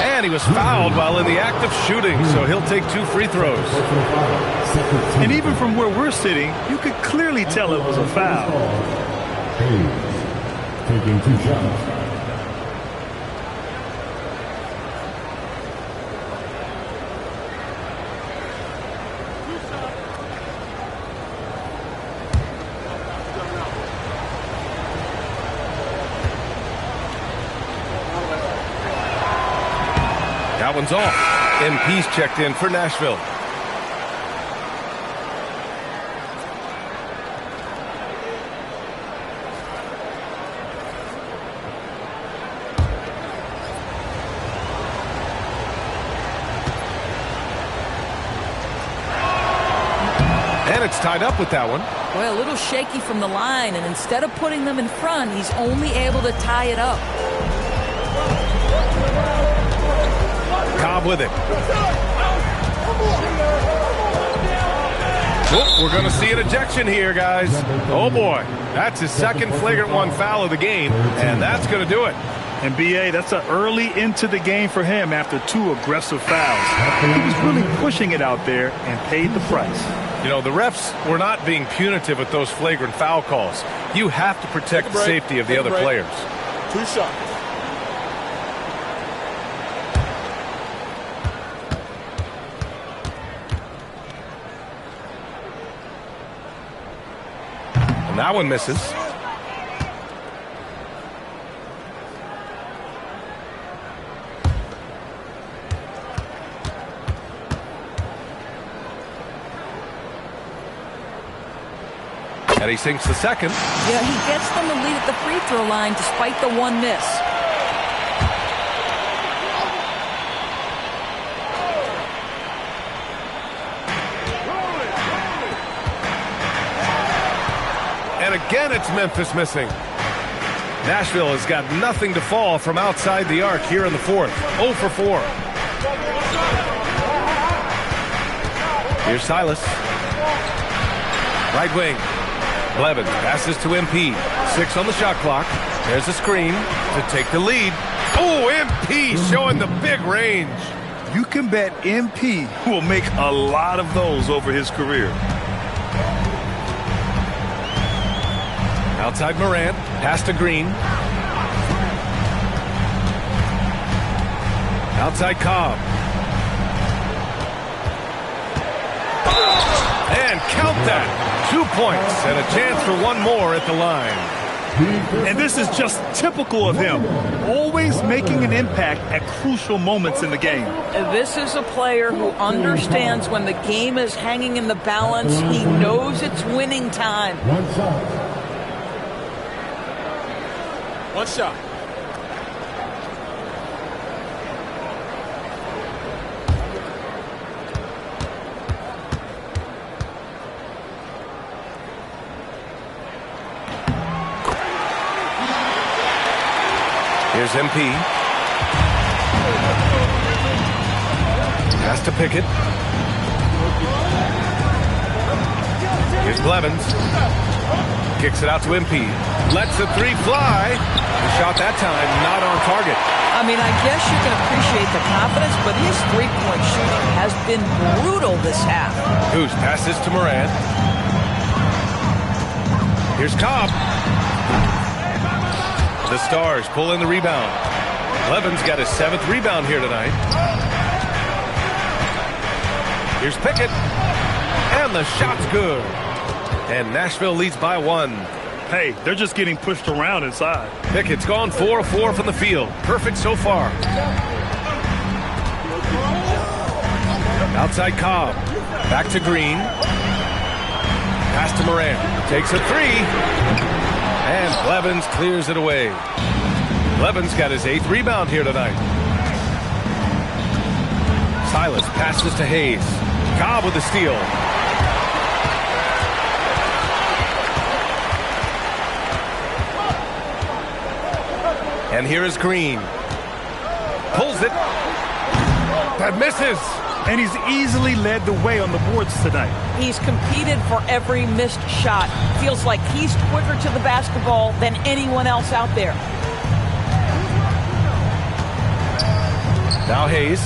And he was fouled while in the act of shooting, so he'll take 2 free throws. And even from where we're sitting, you could clearly tell it was a foul. Hayes taking 2 shots. That one's off. MP's checked in for Nashville. And it's tied up with that one. Boy, a little shaky from the line, and instead of putting them in front, he's only able to tie it up. Cobb with it. Oh, we're going to see an ejection here, guys. Oh, boy. That's his second flagrant 1 foul of the game, and that's going to do it. And, B.A., that's an early into the game for him after 2 aggressive fouls. He was really pushing it out there and paid the price. You know, the refs were not being punitive with those flagrant foul calls. You have to protect the safety of the other players. 2 shots. And that one misses. And he sinks the second. Yeah, he gets them to lead at the free throw line despite the 1 miss. And again, it's Memphis missing. Nashville has got nothing to fall from outside the arc here in the 4th. 0 for 4. Here's Silas. Right wing. Blevins passes to MP. 6 on the shot clock. There's a screen to take the lead. Oh, MP showing the big range. You can bet MP will make a lot of those over his career. Outside Morant. Pass to Green. Outside Cobb. And count that. 2 points and a chance for 1 more at the line. And this is just typical of him. Always making an impact at crucial moments in the game. This is a player who understands when the game is hanging in the balance. He knows it's winning time. 1 shot. 1 shot. Here's MP. Pass to Pickett. Here's Blevins. Kicks it out to MP. Lets the 3 fly. The shot that time not on target. I mean, I guess you can appreciate the confidence, but his 3-point shooting has been brutal this half. Goose passes to Morant. Here's Cobb. The Stars pull in the rebound. Blevins got his 7th rebound here tonight. Here's Pickett. And the shot's good. And Nashville leads by 1. Hey, they're just getting pushed around inside. Pickett's gone 4 of 4 from the field. Perfect so far. Outside Cobb. Back to Green. Pass to Morant. Takes a 3. And Blevins clears it away. Blevins got his 8th rebound here tonight. Silas passes to Hayes. Cobb with the steal. And here is Green. Pulls it. That misses. And he's easily led the way on the boards tonight. He's competed for every missed shot. Feels like he's quicker to the basketball than anyone else out there. Now Hayes.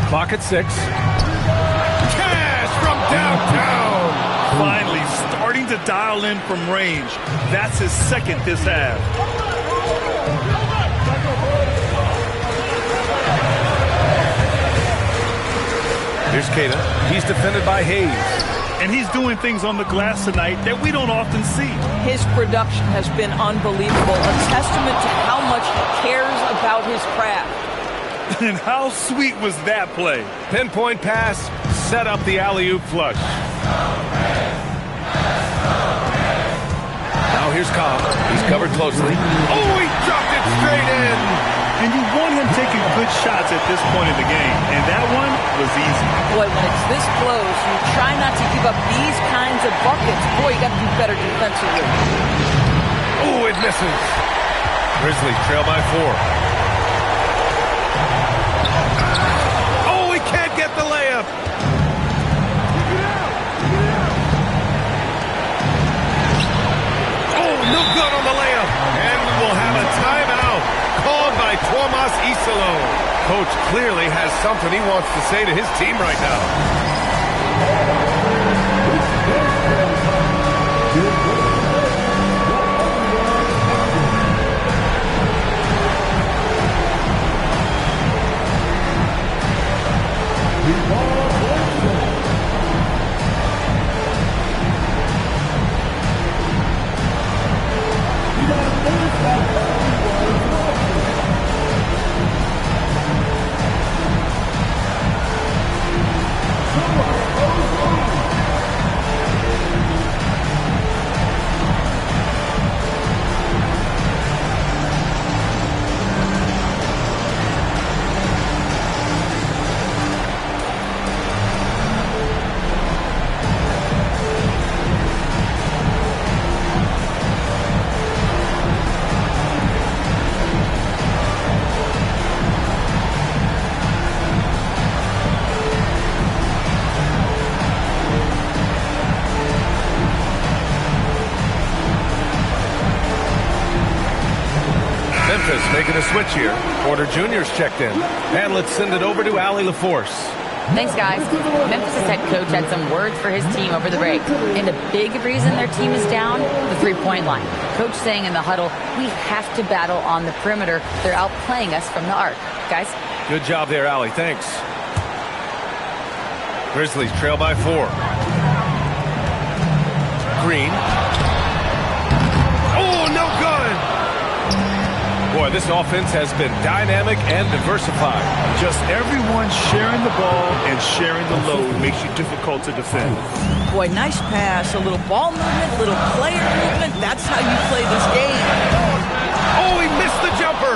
Clock at 6. Cash from downtown. Finally starting to dial in from range. That's his second this half. Here's Cada. He's defended by Hayes. And he's doing things on the glass tonight that we don't often see. His production has been unbelievable, a testament to how much he cares about his craft. And how sweet was that play? Pinpoint pass, set up the alley-oop flush. Now here's Cobb. He's covered closely. Oh, he dropped it straight in. And you want him taking good shots at this point in the game. And that one was easy. Boy, when it's this close, you try not to give up these kinds of buckets. Boy, you got to do better defensively. Oh, it misses. Grizzlies trail by 4. Oh, he can't get the layup. Oh, no good on the layup. And we'll have a timeout called by Tomas Isolo. Coach clearly has something he wants to say to his team right now. Memphis making a switch here. Porter Jr.'s checked in. And let's send it over to Allie LaForce. Thanks, guys. Memphis' head coach had some words for his team over the break. And a big reason their team is down, the three-point line. Coach saying in the huddle, we have to battle on the perimeter. They're outplaying us from the arc. Guys? Good job there, Allie. Thanks. Grizzlies trail by 4. Green. Oh, no good! Boy, this offense has been dynamic and diversified. Just everyone sharing the ball and sharing the load makes you difficult to defend. Boy, nice pass, a little ball movement, little player movement. That's how you play this game. Oh, he missed the jumper.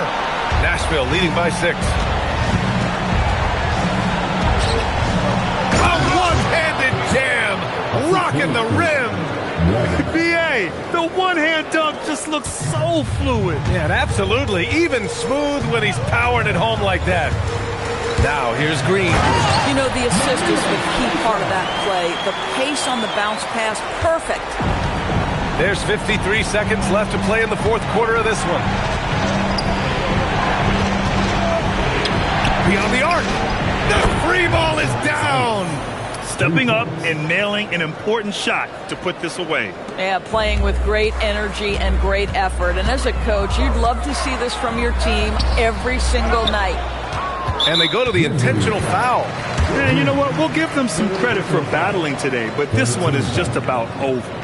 Nashville leading by 6. A one-handed jam, rocking the rim. B.A., the one-hand dunk just looks so fluid. Yeah, and absolutely. Even smooth when he's powering it home like that. Now, here's Green. You know, the assist is the key part of that play. The pace on the bounce pass, perfect. There's 53 seconds left to play in the fourth quarter of this one. Beyond the arc. The free ball is down. Stepping up and nailing an important shot to put this away. Yeah, playing with great energy and great effort. And as a coach, you'd love to see this from your team every single night. And they go to the intentional foul. And you know what? We'll give them some credit for battling today, but this one is just about over.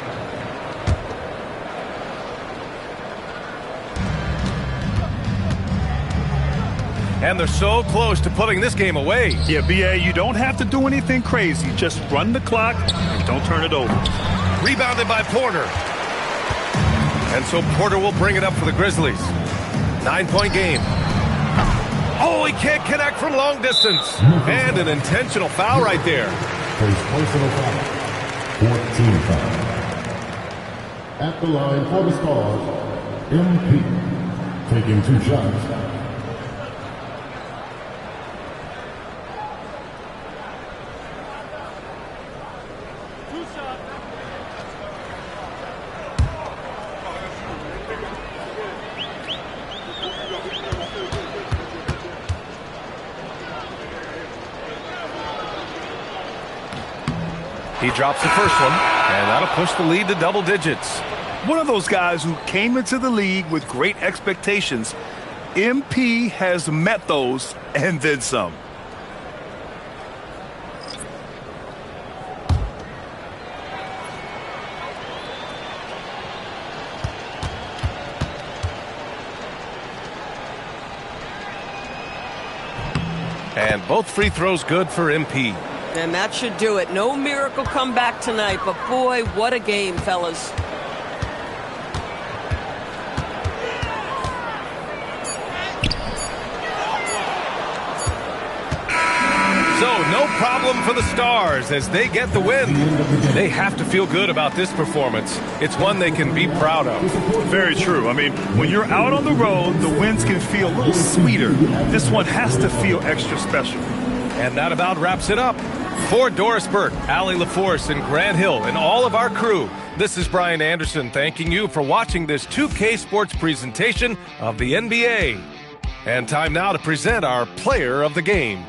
And they're so close to putting this game away. Yeah, B.A., you don't have to do anything crazy. Just run the clock and don't turn it over. Rebounded by Porter. And so Porter will bring it up for the Grizzlies. 9-point game. Oh, he can't connect from long distance. And an intentional foul right there. First personal foul. 14 foul. At the line for the Stars, MP. Taking 2 shots. He drops the first one, and that'll push the lead to double digits. One of those guys who came into the league with great expectations. MP has met those and then some. And both free throws good for MP. And that should do it. No miracle comeback tonight, but boy, what a game, fellas. So, no problem for the Stars as they get the win. They have to feel good about this performance. It's one they can be proud of. Very true. I mean, when you're out on the road, the wins can feel a little sweeter. This one has to feel extra special. And that about wraps it up. For Doris Burke, Allie LaForce, and Grant Hill, and all of our crew, this is Brian Anderson thanking you for watching this 2K Sports presentation of the NBA. And time now to present our player of the game.